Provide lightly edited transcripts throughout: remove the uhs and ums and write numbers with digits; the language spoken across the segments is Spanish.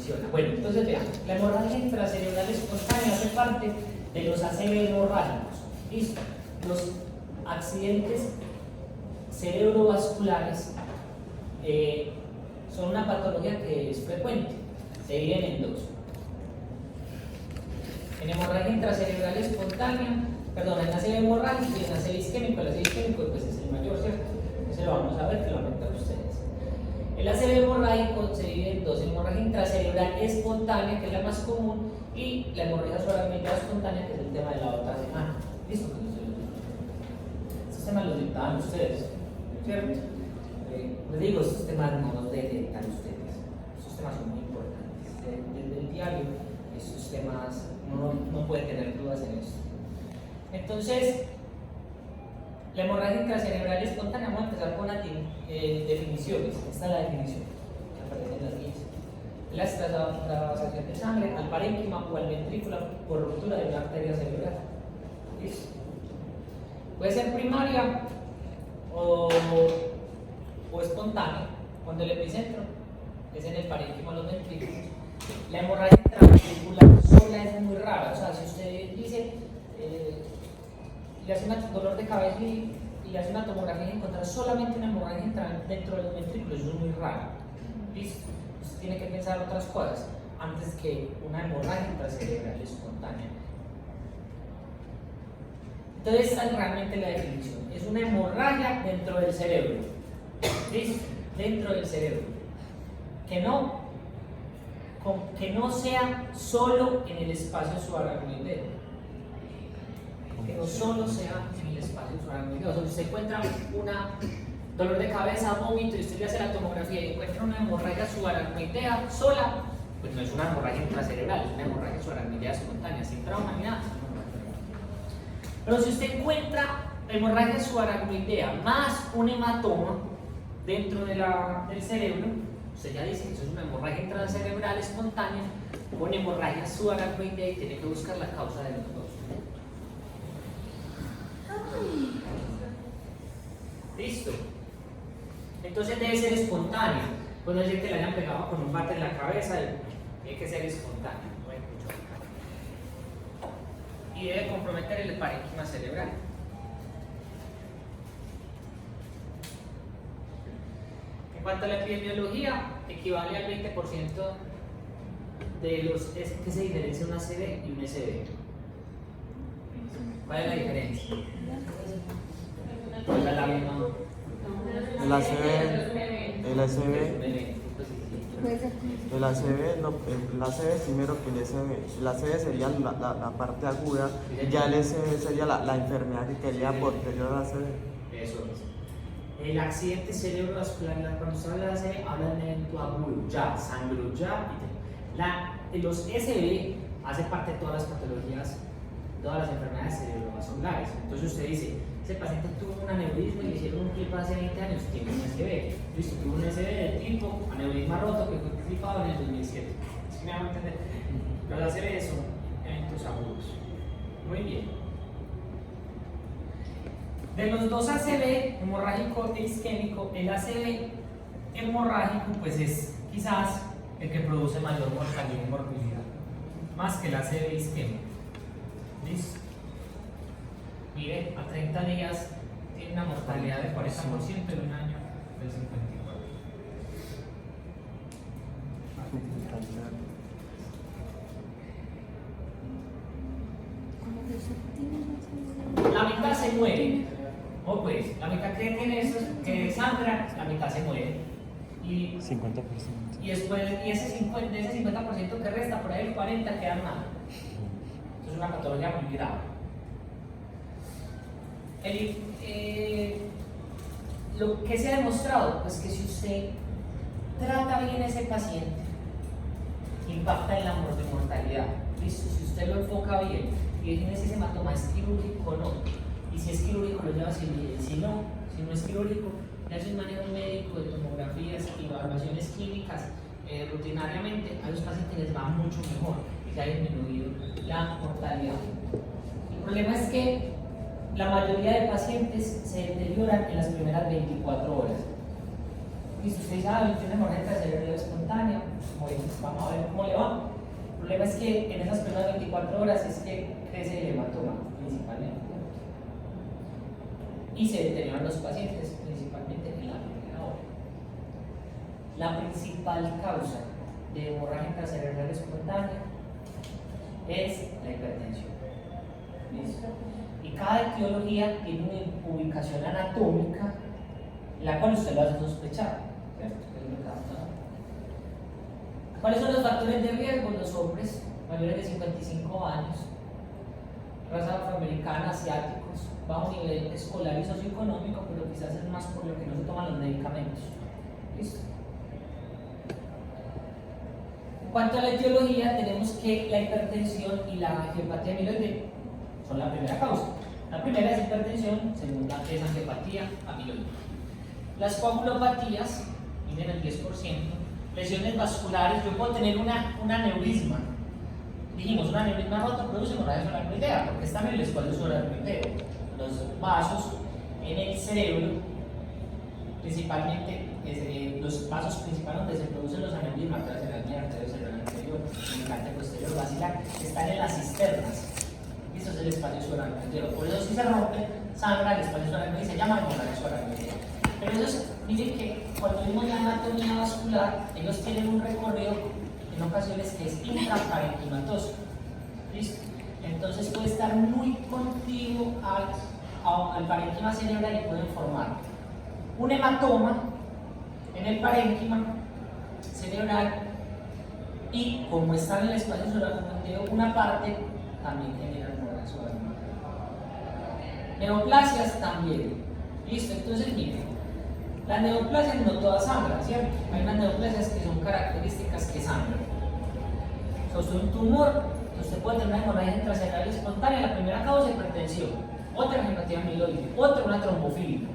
funciona. Bueno, entonces vean, la hemorragia intracerebral espontánea hace parte de los ACV hemorrágicos. ¿Listo? Los accidentes cerebrovasculares son una patología que es frecuente, se dividen en dos. En hemorragia intracerebral espontánea, perdón, en ACV hemorrágico y en ACV isquémico. El ACV isquémico pues es el mayor, ¿cierto? Ese lo vamos a ver, que lo van a notar ustedes. El ACV hemorrágico se divide en dos: hemorragia intracerebral espontánea, que es la más común, y la hemorragia subaracnoidea espontánea, que es el tema de la otra semana. ¿Listo? Estos temas los dictaban ustedes, ¿cierto? Les digo, estos temas no los detectan ustedes. Estos temas son muy importantes. Desde el diario, estos temas no puede tener dudas en esto. Entonces, la hemorragia intracerebral espontánea, vamos a empezar con las definiciones. Esta es la definición que aparece en las guías. La extravasación de sangre al parénquima o al ventrículo por ruptura de una arteria cerebral. ¿Listo? Puede ser primaria o espontánea, cuando el epicentro es en el parénquima o los ventrículos. La hemorragia intraventricular sola es muy rara. O sea, si usted dice, le hace un dolor de cabeza y le hace una tomografía y encontrar solamente una hemorragia dentro de los ventrículos, eso es muy raro. ¿Listo? Usted tiene que pensar otras cosas antes que una hemorragia intracerebral espontánea. Entonces, esta es realmente la definición. Es una hemorragia dentro del cerebro. ¿Listo? Dentro del cerebro. Que no sea solo en el espacio subaracnoideo. Que no solo sea en el espacio subaracnoideo. O sea, si usted encuentra un dolor de cabeza, vómito, y usted le hace la tomografía y encuentra una hemorragia subaracnoidea sola, pues no es una hemorragia intracerebral, es una hemorragia subaracnoidea espontánea, sin trauma ni nada. Pero si usted encuentra hemorragia subaracnoidea más un hematoma dentro del cerebro, usted ya dice que eso es una hemorragia intracerebral espontánea con hemorragia subaracnoidea y tiene que buscar la causa de los dos. ¿Listo? Entonces debe ser espontánea. Puede decir que le hayan pegado con un bate en la cabeza, tiene que ser espontánea. Y debe comprometer el parénquima cerebral. En cuanto a la epidemiología, equivale al 20% de los que se diferencia un ACV y un SB. ¿Cuál es la diferencia? ¿Cuál es la misma? El ACV, primero que el SB. El ACV sería la parte aguda, y ya el SB sería la enfermedad que quería posterior al ACV. Eso es. El accidente cerebrovascular, cuando se habla de ACV, habla de evento agudo, ya, sangro ya. Los SB hacen parte de todas las patologías, todas las enfermedades cerebrovasculares. Entonces usted dice, ese paciente tuvo un aneurisma y le hicieron un clip hace 20 años, tiene un SB. Listo, tuvo un SB de tipo aneurisma roto que fue clipado en el 2007. ¿Sí me van a entender? Los ACV son eventos agudos. Muy bien. De los dos ACV, hemorrágico e isquémico, el ACV hemorrágico pues es quizás el que produce mayor mortalidad y morbilidad, más que el ACV isquémico. ¿Listo? Mire, a 30 días tiene una mortalidad del 40%, en un año del 54%. La mitad se muere. O pues, la mitad que tiene eso, que sangra, la mitad se muere. Y 50%. Y después, de ese 50% que resta, por ahí el 40% quedan mal. Eso es una patología muy grave. Lo que se ha demostrado, pues que si usted trata bien a ese paciente, impacta en la mortalidad. ¿Listo? Si usted lo enfoca bien y define si ese hematoma es quirúrgico o no, y si es quirúrgico lo lleva a cirugía, si no es quirúrgico, le hace un manejo médico de tomografías y evaluaciones clínicas rutinariamente, a los pacientes les va mucho mejor y se ha disminuido la mortalidad. El problema es que la mayoría de pacientes se deterioran en las primeras 24 horas. Listo, usted dice, tiene hemorragia cerebral espontánea. Bueno, vamos a ver cómo le va. El problema es que en esas primeras 24 horas es que crece el hematoma, principalmente. Y se deterioran los pacientes, principalmente en la primera hora. La principal causa de hemorragia cerebral espontánea es la hipertensión. ¿Listo? Y cada etiología tiene una ubicación anatómica, la cual usted lo hace sospechar. ¿Cierto? ¿Cuáles son los factores de riesgo? Los hombres mayores de 55 años, raza afroamericana, asiáticos, bajo nivel escolar y socioeconómico, pero quizás es más por lo que no se toman los medicamentos. ¿Listo? En cuanto a la etiología, tenemos que la hipertensión y la angiopatía amiloide son la primera causa. La primera es hipertensión, segunda es angiopatía amiloide. Las coagulopatías, miren el 10%, lesiones vasculares, yo puedo tener una aneurisma. Dijimos, una aneurisma rota produce hemorragia subaracnoidea, porque está en el espacio subaracnoideo. Los vasos en el cerebro, principalmente, los vasos principales donde se producen los aneurismas, arteria cerebral, arteria cerebral anterior, el posterior, basilar, están en las cisternas. Y eso es el espacio subaracnoideo. Por eso, si se rompe, sangra el espacio subaracnoideo y se llama hemorragia subaracnoidea. Pero ellos, miren que cuando vimos la anatomía vascular, ellos tienen un recorrido en ocasiones que es intraparenquimatoso. ¿Listo? Entonces puede estar muy contiguo al parénquima cerebral y pueden formar un hematoma en el parénquima cerebral y como está en el espacio subaracnoideo, una parte también genera hemorragia subaracnoidea. Neoplasias también. ¿Listo? Entonces miren. Las neoplasias no todas sangran, ¿cierto? Hay unas neoplasias que son características que sangran. Usted un tumor, usted puede tener una hemorragia intracerebral espontánea, la primera causa es hipertensión, otra angiopatía amiloide, otra una trombofílica,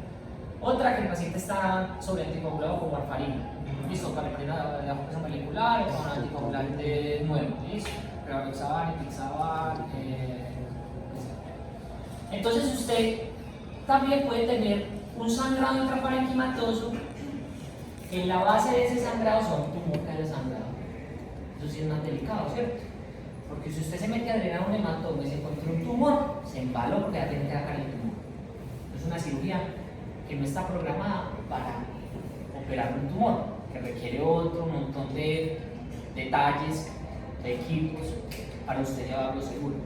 otra que el paciente está sobre anticoagulado con warfarina. Listo, caripirina de ajuste molecular o con anticoagulante nuevo, listo, Pravaroxaban, Epixaban, Entonces usted también puede tener un sangrado intraparenquimatoso, que en la base de ese sangrado son tumor que haya sangrado. Eso sí es más delicado, ¿cierto? Porque si usted se mete a drenar un hematoma y se encuentra un tumor, se embaló porque ya tiene que sacar el tumor. Es una cirugía que no está programada para operar un tumor, que requiere otro montón de detalles, de equipos, para usted llevarlo seguro.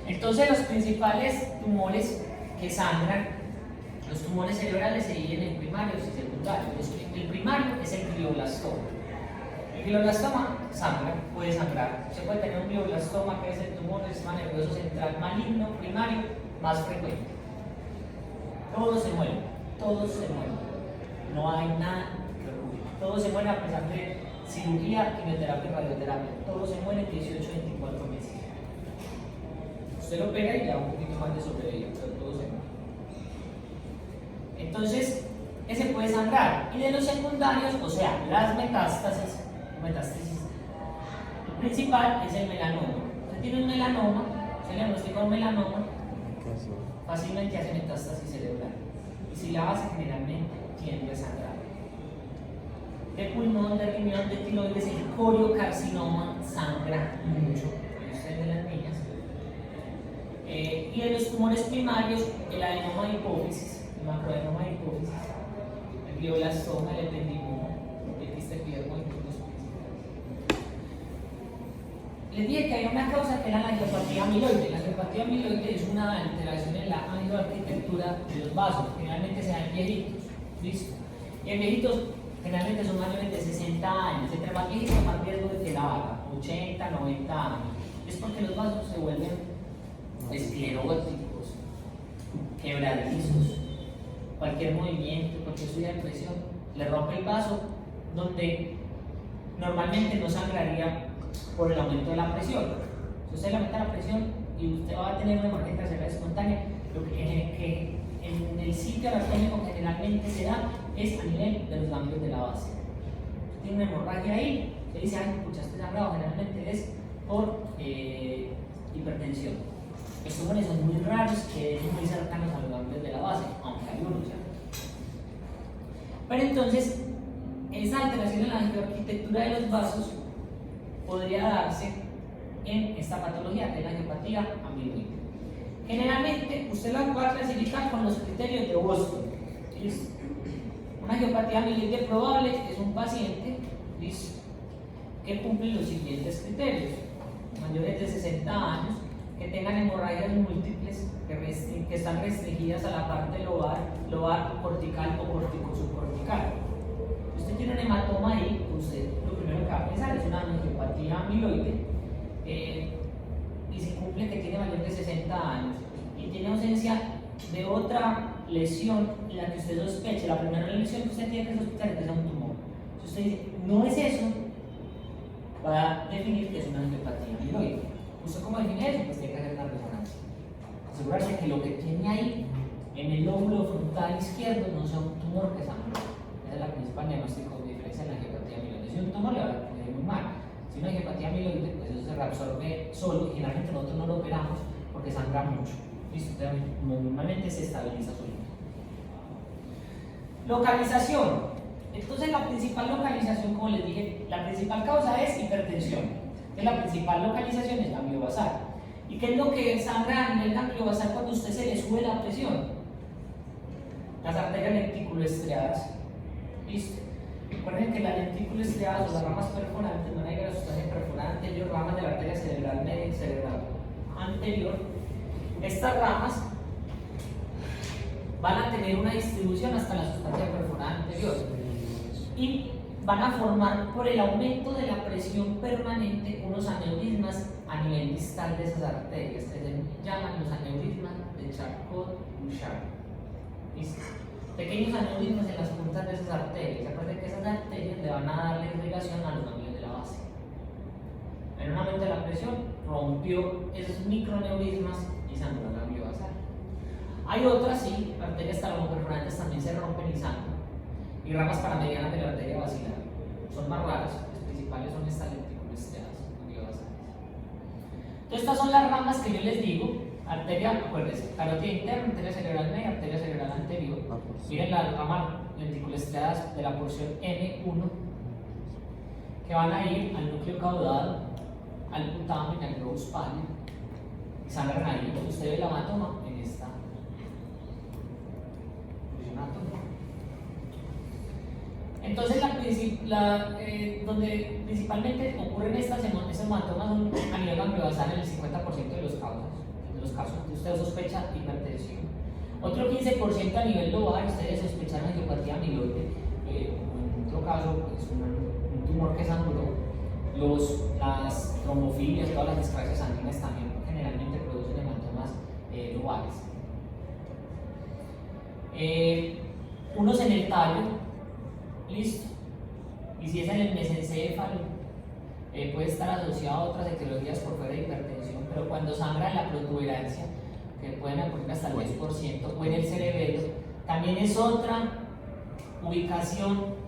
Entonces los principales tumores que sangran, los tumores cerebrales se dividen en primarios y secundarios. El primario es el glioblastoma. El glioblastoma sangra, puede sangrar. Se puede tener un glioblastoma, que es el tumor del sistema nervioso central maligno primario más frecuente. Todos se mueren, todos se mueren. No hay nada que ocurra. Todos se mueren a pesar de cirugía, quimioterapia y radioterapia. Todos se mueren 18 a 24 meses. Usted lo opera y ya un poquito más de sobrevivir, pero todos se mueren. Entonces, ese puede sangrar. Y de los secundarios, o sea, las metástasis, el principal es el melanoma. Usted tiene un melanoma, se le diagnostica un melanoma, fácilmente hace metástasis cerebral. Y si la hace, generalmente tiende a sangrar. De pulmón, de riñón, de tiroides, el coriocarcinoma sangra mucho. Ustedes de las niñas. Y de los tumores primarios, el adenoma de hipófisis, el macroadenoma de hipófisis, el glioblastoma, el ependimoma, el quiste epidermo y los principales. Les dije que hay una causa que era la angiopatía amiloide. La angiopatía amiloide es una alteración en la angioarquitectura de los vasos, generalmente se da en viejitos. ¿Listo? Y en viejitos generalmente son mayores de 60 años, entre más viejitos más riesgo de que la haga, 80, 90 años. Es porque los vasos se vuelven escleróticos, quebradizos. Cualquier movimiento, cualquier subida de presión, le rompe el vaso donde normalmente no sangraría por el aumento de la presión. Si usted le aumenta la presión y usted va a tener una hemorragia cerebral espontánea, lo que en el sitio anatómico generalmente se da es a nivel de los ganglios de la base. Tiene una hemorragia ahí, se dice, ay, pucha, este sangrado generalmente es por hipertensión. Los tumores son muy raros, que son muy cercanos a los ganglios de la base, aunque hay unos ya. Pero entonces, esa alteración en la arquitectura de los vasos podría darse en esta patología, que es la angiopatía amiloide. Generalmente usted la va a clasificar con los criterios de Boston. ¿Listo? Una angiopatía amiloide probable es un paciente, ¿listo?, que cumple los siguientes criterios: mayores de 60 años, que tengan hemorragias múltiples que están restringidas a la parte lobar, cortical o cortico-subcortical. Si usted tiene un hematoma ahí, usted lo primero que va a pensar es una angiopatía amiloide, y se cumple que tiene mayor de 60 años y tiene ausencia de otra lesión en la que usted sospeche. La primera lesión que usted tiene que sospechar es que sea un tumor. Si usted dice no es eso, va a definir que es una angiopatía amiloide. ¿Usted cómo define eso? Pues tiene que hacer una resonancia, asegurarse que lo que tiene ahí en el lóbulo frontal izquierdo no sea un tumor que sangra. Esa es la principal diagnóstico de diferencia en la angiopatía amiloide. Si un tumor le va a poner muy mal. Si una angiopatía amiloide, pues eso se reabsorbe solo y generalmente nosotros no lo operamos porque sangra mucho. ¿Listo? Entonces, normalmente se estabiliza solo. Localización. Entonces la principal localización, como les dije, la principal causa es hipertensión. Entonces, la principal localización es ganglio basal. ¿Y qué es lo que sangra a nivel ganglio basal cuando a usted se le sube la presión? Las arterias lenticuloestriadas. ¿Listo? Recuerden que la lenticuloestriada o las ramas perforantes van a ir a la sustancia perforante anterior, ramas de la arteria cerebral media y cerebral anterior. Estas ramas van a tener una distribución hasta la sustancia perforante anterior y van a formar, por el aumento de la presión permanente, unos aneurismas a nivel distal de esas arterias, que se llaman los aneurismas de Charcot-Bouchard. ¿Listo? Pequeños aneurismas en las puntas de esas arterias. Acuérdense que esas arterias le van a dar la irrigación a los ganglios de la base. En un aumento de la presión, rompió esos microaneurismas y sangró el ganglio basal. Hay otras, sí, arterias talomoperforantes también se rompen y sangran. Y ramas paramedianas de la arteria basilar. Son más raras, las principales son estas lenticuloestriadas, ganglio basales. Entonces, estas son las ramas que yo les digo. Arteria, acuérdense, carótida interna, arteria cerebral media, arteria cerebral anterior. Miren las ramas lenticuloestriadas de la porción M1 que van a ir al núcleo caudado, al putamen, al globus pálido y sangran ahí. Usted ve el hematoma en esta posición anatómica. Entonces, donde principalmente ocurren estos hematomas son a nivel ganglio basal en el 50% de los casos. Usted sospecha hipertensión. Otro 15% a nivel lobar, ustedes sospechan angiopatía amiloide. En otro caso, pues, un tumor que sangró. Las trombofilias, todas las discrasias sanguíneas también generalmente producen hematomas lobares. Unos en el tallo, listo. Y si es en el mesencéfalo, puede estar asociado a otras etiologías por fuera de hipertensión, pero cuando sangra en la protuberancia, que pueden ocurrir hasta el 10%, o en el cerebelo, también es otra ubicación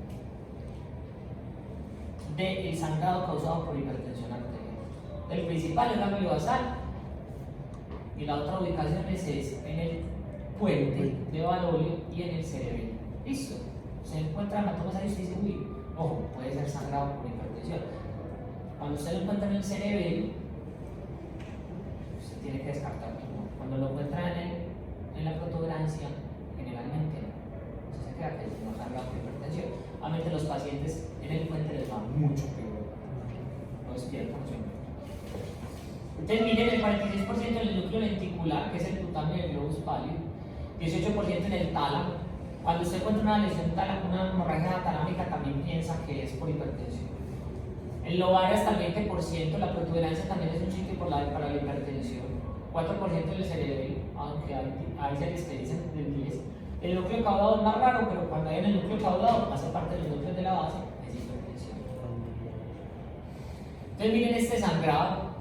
del sangrado causado por hipertensión arterial. El principal es ganglio basal y la otra ubicación es en el puente de Valolio y en el cerebelo. ¿Listo? Se encuentra hematomas ahí y usted dice, uy, ojo, puede ser sangrado por hipertensión. Cuando usted lo encuentra en el cerebelo, usted tiene que descartar el tumor. Cuando lo encuentra en la protuberancia, generalmente no. Entonces se queda que el tumor sangrado por hipertensión. Obviamente los pacientes en el puente les va mucho peor. No despiertan siempre. Entonces miren el 46% en el núcleo lenticular, que es el putamen del globus pálido, 18% en el tálamo. Cuando usted encuentra una lesión una hemorragia talámica, también piensa que es por hipertensión. El lobar hasta el 20%, la protuberancia también es un sitio para la hipertensión. 4% del cerebelo, aunque ahí se discreditan del 10%. El núcleo caudado es más raro, pero cuando hay en el núcleo caudado, hace parte de los núcleos de la base, es hipertensión. Entonces miren este sangrado.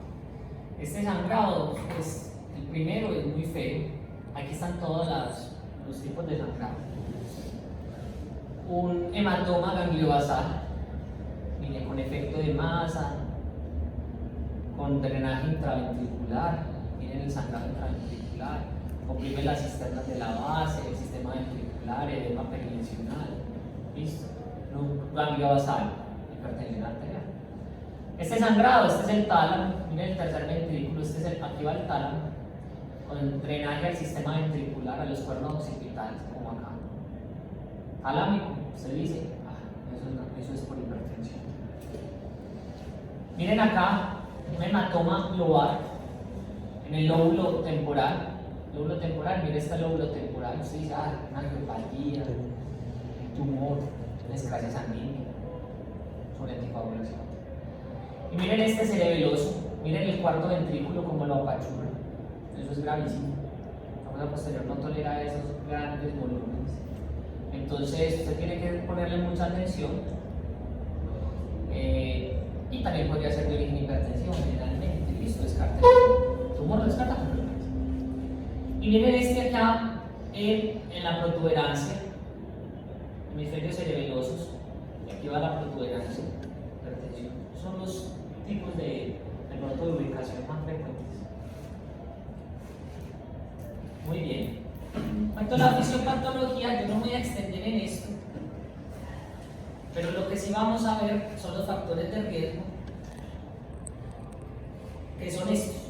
Este sangrado, pues el primero es muy feo. Aquí están todos los tipos de sangrado. Un hematoma gangliobasal, miren, con efecto de masa, con drenaje intraventricular. Miren el sangrado intraventricular, oprime las cisternas de la base, el sistema ventricular, edema perilesional. ¿Listo? ganglio basal, hipertensión arterial. Este sangrado, este es el tálamo, miren el tercer ventrículo, este es aquí va el tálamo, con drenaje al sistema ventricular, a los cuernos occipitales, como acá. Talámico, se dice, eso es por hipertensión. Miren acá, un hematoma lobar en el lóbulo temporal. Lóbulo temporal, mire este lóbulo temporal, usted dice, una angiopatía, un tumor, una desgracia sanguínea, sobre anticoagulación. Y miren este cerebeloso, miren el cuarto ventrículo como lo apachurra, eso es gravísimo. La fosa posterior no tolera esos grandes volúmenes. Entonces usted tiene que ponerle mucha atención. Y también podría ser de origen hipertensión, generalmente. Listo, descarta. Tumor lo descarta completamente. Y miren este acá en la protuberancia, hemisferios cerebelosos. Y aquí va la protuberancia, hipertensión. Son los tipos de pronto de ubicación más frecuentes. Muy bien. En cuanto a la fisiopatología, yo no me voy a extender en esto. Pero lo que sí vamos a ver son los factores de riesgo, que son estos.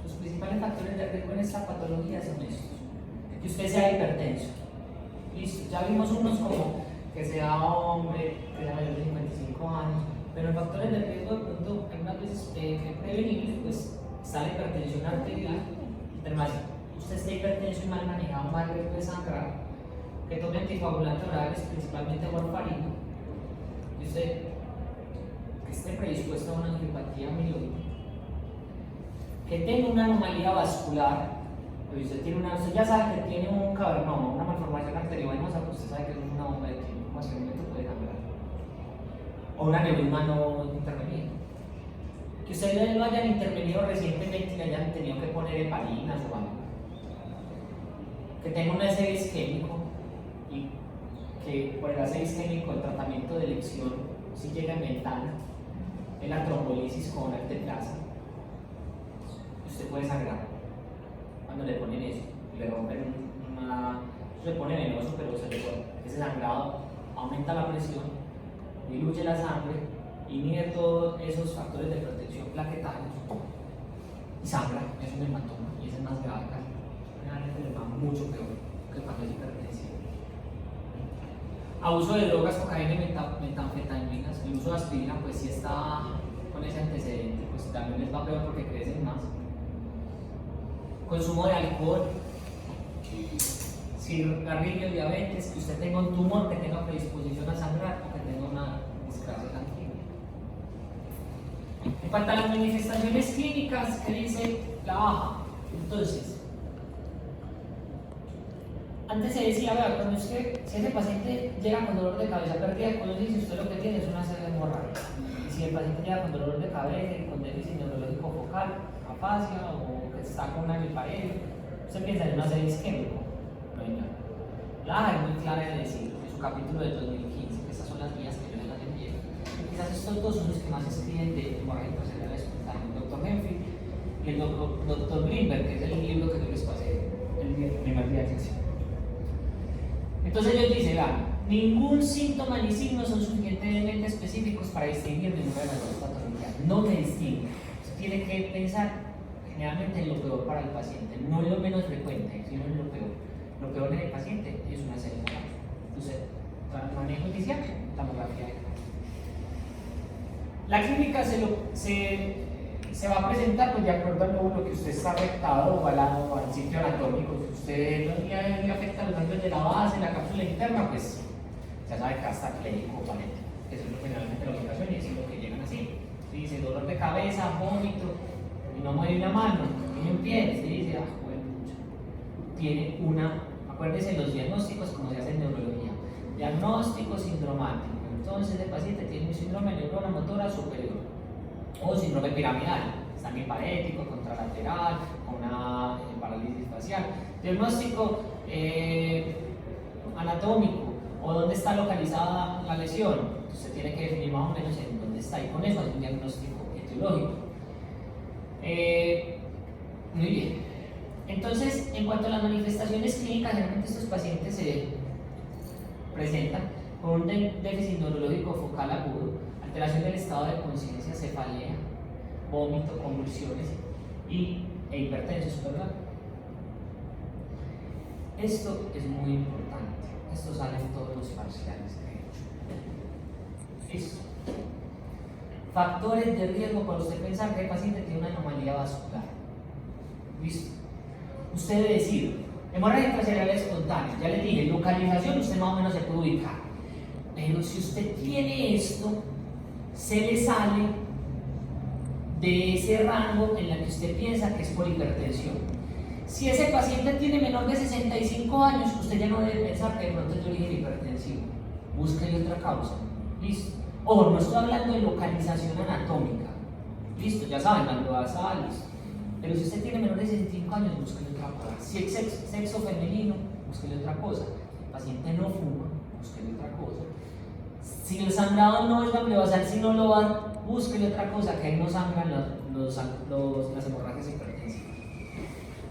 Los principales factores de riesgo en esta patología son estos. Que usted sea hipertenso. Listo, ya vimos unos como que sea hombre, que sea mayor de 55 años, pero en factores de riesgo de pronto algunas veces prevenibles, pues está la hipertensión arterial, además usted está hipertenso y mal manejado, más riesgo de sangrar, que tome anticoagulantes orales, principalmente warfarina, y usted que esté predispuesto a una angiopatía mieloide, que tenga una anomalía vascular, pues usted ya sabe que tiene un cavernoma, una malformación arteriovenosa, pues usted sabe que es una bomba de tiempo, más que un momento puede sangrar, o un aneurisma no intervenido. Que ustedes lo hayan intervenido recientemente y le hayan tenido que poner heparinas o algo. Que tenga un ACV isquémico y que por el ACV isquémico el tratamiento de elección si llega en ventana, en la trombolisis con arteplasa, usted puede sangrar cuando le ponen eso, le rompen se pone venoso, pero se le pone ese sangrado, aumenta la presión, diluye la sangre, inhibe todos esos factores de protección plaquetarios y sangra, es un hematoma y ese es más grave casi. Realmente le va mucho peor que cuando es hipertensivo. Abuso de drogas, cocaína y metanfetaminas, el uso de aspirina, pues si está con ese antecedente, pues también les va peor porque crecen más. Consumo de alcohol, cigarrillo, diabetes, que usted tenga un tumor, que tenga predisposición a sangrar o que tenga una displasia sanguínea. En cuanto a las manifestaciones clínicas, ¿qué dice la baja? Entonces, antes se decía, vea, cuando si ese paciente llega con dolor de cabeza, pérdida de conciencia, usted lo que tiene es una serie hemorrágica. Y si el paciente llega con dolor de cabeza y con déficit neurológico focal, afasia o que está con una hiparedia, usted piensa en una serie isquémico. Bueno, la AJA es muy clara en decir, en su capítulo del 2015, que estas son las vías que yo les envié. Y quizás estos dos son los que más escriben de hemorragia cerebral espontánea, el Dr. Henfield y el Dr. Greenberg, que es el libro que yo les pasé el primer día de sesión. Entonces ellos dicen, ningún síntoma ni signo son suficientemente específicos para distinguir de una de las dos patologías. No te distingue. Usted tiene que pensar generalmente en lo peor para el paciente, no en lo menos frecuente, sino en lo peor. Lo peor en el paciente es una serie de entonces, manejo inicial, tomografía de cabeza. La clínica se va a presentar pues, de acuerdo al lóbulo que usted está afectado o al sitio anatómico. Si usted no le afecta los ganglios de la base, la cápsula interna, pues ya sabe que hasta clínico o palético. Eso es generalmente la ubicación y eso es lo que llegan así. Si dice dolor de cabeza, vómito, y no mueve una mano, tiene un pie, se dice, bueno, tiene acuérdense los diagnósticos como se hace en neurología. Diagnóstico sindromático. Entonces el paciente tiene un síndrome de neurona motora superior o síndrome piramidal, también parético, contralateral, con una parálisis facial. Diagnóstico anatómico o dónde está localizada la lesión. Usted tiene que definir más o menos en dónde está y con eso es un diagnóstico etiológico. Muy bien. Entonces, en cuanto a las manifestaciones clínicas, generalmente estos pacientes se presentan con un déficit neurológico focal agudo, alteración del estado de conciencia, cefalea, vómito, convulsiones e hipertensos, ¿verdad? Esto es muy importante. Esto sale en todos los parciales, de hecho. Listo. Factores de riesgo para usted pensar que el paciente tiene una anomalía vascular. Listo. Usted debe decir, hemorragia intracerebral espontánea. Ya le dije, localización, usted más o menos se puede ubicar. Pero si usted tiene esto, se le sale de ese rango en el que usted piensa que es por hipertensión. Si ese paciente tiene menor de 65 años, usted ya no debe pensar que de pronto es de origen hipertensivo. Búsquele otra causa. Listo. Ojo, no estoy hablando de localización anatómica. Listo, ya saben, algo listo. Pero si usted tiene menor de 65 años, búsquele otra cosa. Si es sexo femenino, búsquele otra cosa. Si el paciente no fuma, búsquele otra cosa. Si el sangrado no es gangliosal, si no lo va, búsquele otra cosa, que ahí no sangran las hemorragias hipertensivas.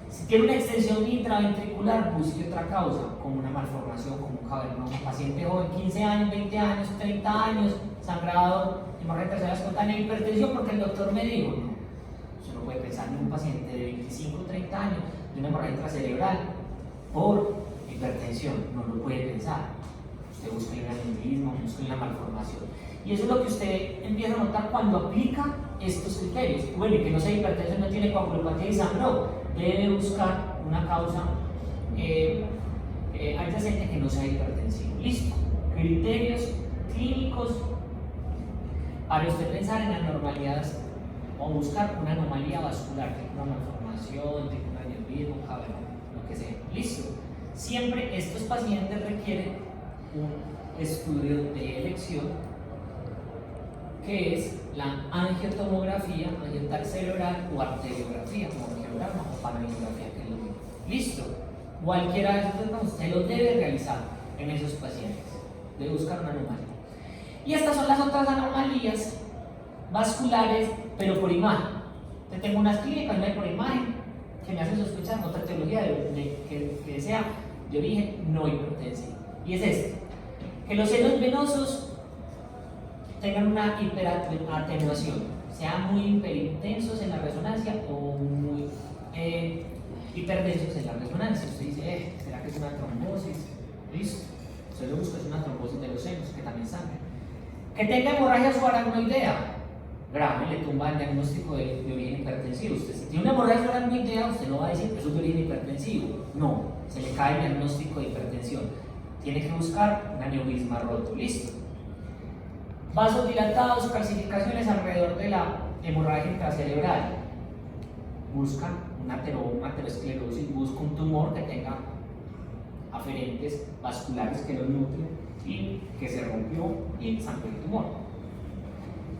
Si tiene una extensión intraventricular, busque otra causa, como una malformación, como un cavernoma. Paciente joven, 15 años, 20 años, 30 años, sangrado, hemorragia intracerebral espontánea, hipertensión, porque el doctor me dijo, no. Usted no puede pensar en un paciente de 25 o 30 años de una hemorragia intracerebral por hipertensión, no lo puede pensar. Usted busca un aneurisma, busca una malformación. Y eso es lo que usted empieza a notar cuando aplica estos criterios. Bueno, y que no sea hipertensión, no tiene coagulopatía y sangró, debe buscar una causa adyacente que no sea hipertensivo. Listo. Criterios clínicos para usted pensar en anormalidades o buscar una anomalía vascular, tipo una malformación, tipo un aneurisma, un cavernoma, lo que sea. Listo. Siempre estos pacientes requieren un estudio de elección que es la angiotomografía, angiotac cerebral o arteriografía, como angiograma o panangiografía, que es lo mismo. Listo. Cualquiera de esos dos usted lo debe realizar en esos pacientes. Debe buscar una anomalía. Y estas son las otras anomalías vasculares, pero por imagen. Yo tengo unas clínicas por imagen que me hacen sospechar otra etiología que sea de origen no hipertensivo. Y es esto: que los senos venosos tengan una hiperatenuación, sean muy hiperintensos en la resonancia o muy hiperdensos en la resonancia. Usted dice, ¿será que es una trombosis? Listo. Usted lo busca, es una trombosis de los senos, que también sangra. Que tenga hemorragia subaracnoidea, grave, le tumba el diagnóstico de origen hipertensivo. Usted, si tiene una hemorragia subaracnoidea, usted no va a decir que eso es de origen hipertensivo. No, se le cae el diagnóstico de hipertensión. Tiene que buscar un aneurisma roto. Listo. Vasos dilatados, calcificaciones alrededor de la hemorragia intracerebral. Busca una aterosclerosis, busca un tumor que tenga aferentes vasculares que lo nutren y que se rompió y sangró el tumor.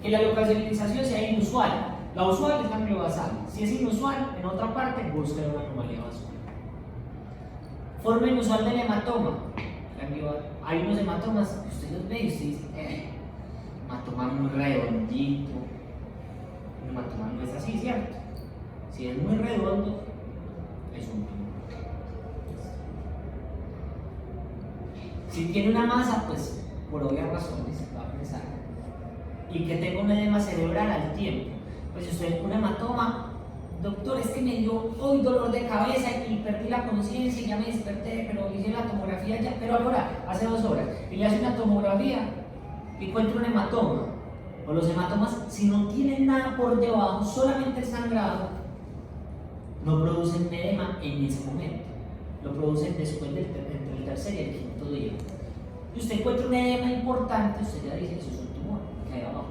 Que la localización sea inusual. La usual es gangliobasal. Si es inusual, en otra parte, busque una anomalía vascular. Forma inusual del hematoma. Hay unos hematomas que usted los ve y usted dice, hematoma muy redondito. Un hematoma no es así, ¿cierto? Si es muy redondo, es un tumor. Si tiene una masa, pues por obvias razones va a pensar. Y que tenga un edema cerebral al tiempo. Pues si usted tiene un hematoma, doctor, es que me dio hoy dolor de cabeza y perdí la conciencia y ya me desperté, pero hice la tomografía ya, pero ahora, hace 2 horas, y le hace una tomografía y encuentra un hematoma. O los hematomas, si no tienen nada por debajo, solamente el sangrado, no producen edema en ese momento. Lo producen después entre el tercer y el quinto día. Y usted encuentra un edema importante, usted ya dice que eso es un tumor, que hay abajo.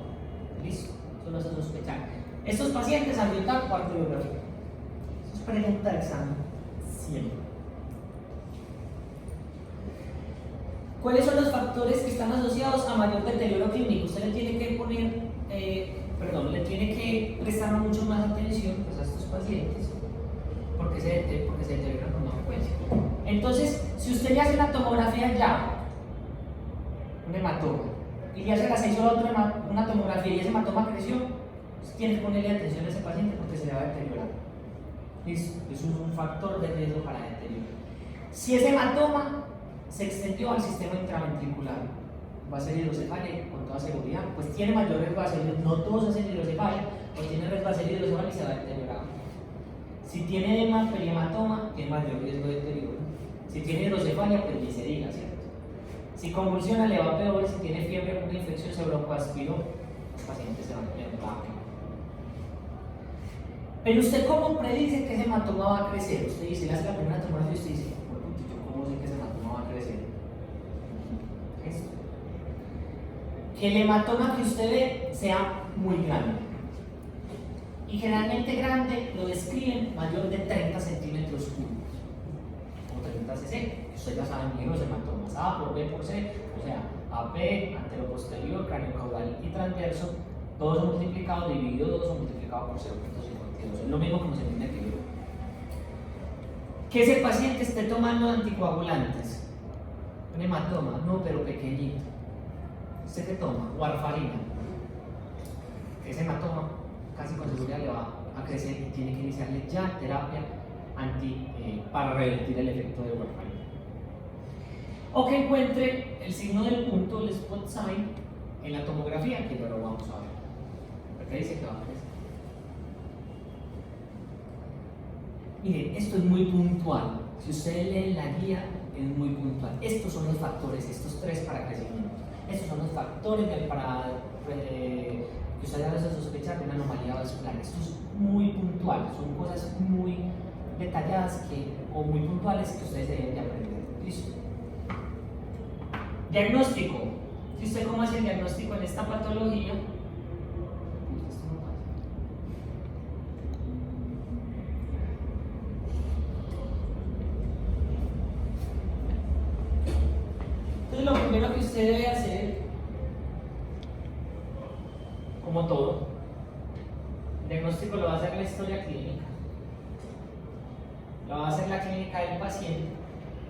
Listo, eso lo hace sospechar. Estos pacientes angiotac o arteriografía. Eso es pregunta de examen, siempre. ¿Cuáles son los factores que están asociados a mayor deterioro clínico? Usted le tiene que poner, le tiene que prestar mucho más atención pues, a estos pacientes porque se deterioran con más frecuencia. Entonces, si usted le hace la tomografía ya, un hematoma, y le hace a las 6 horas una tomografía y ese hematoma creció, usted tiene que ponerle atención a ese paciente porque se le va a deteriorar. Eso es un factor de riesgo para deterioro. Si ese hematoma se extendió al sistema intraventricular, va a ser hidrocefalia con toda seguridad. Pues tiene mayor riesgo de hacer, no todos hacen hidrocefalia, o tiene riesgo de hacer hidrocefalia y se va a deteriorar. Si tiene edema, perihematoma, tiene mayor riesgo de deterioro. Si tiene hidrocefalia, pues ni se diga, ¿cierto? Si convulsiona, le va peor. Si tiene fiebre, una infección, se broncoaspiró, los pacientes se van a poner rápido. Pero usted, ¿cómo predice que ese hematoma va a crecer? Usted dice, le hace la primera tomografía y usted dice, ¿yo cómo sé que ese hematoma va a crecer? Esto. Que el hematoma que usted ve sea muy grande. Y generalmente grande lo describen mayor de 30 centímetros cúbicos, o 30 cc. Ustedes ya saben bien los hematomas, A por B por C, o sea, AP, anteroposterior, craniocaudal y transverso, todos multiplicados, dividido 2 o multiplicado por 0.52. Es lo mismo como se tiene que ver. Que ese paciente esté tomando anticoagulantes, un hematoma, no, pero pequeñito. ¿Usted qué toma? Warfarina. Ese hematoma casi con seguridad le va a crecer y tiene que iniciarle ya terapia para revertir el efecto de warfarina. O que encuentre el signo del punto, el spot sign, en la tomografía, que ya lo vamos a ver. Porque dice que va a crecer. Miren, esto es muy puntual. Si ustedes leen la guía, es muy puntual. Estos son los factores, estos 3 para crecimiento. Estos son los factores para que usted a veces sospechar de una anomalía vascular. Esto es muy puntual, son cosas muy detalladas o muy puntuales que ustedes deben de aprender. ¿Listo? Diagnóstico. Si usted cómo hace el diagnóstico en esta patología, entonces lo primero que usted debe hacer, como todo, el diagnóstico lo va a hacer la historia clínica, lo va a hacer la clínica del paciente,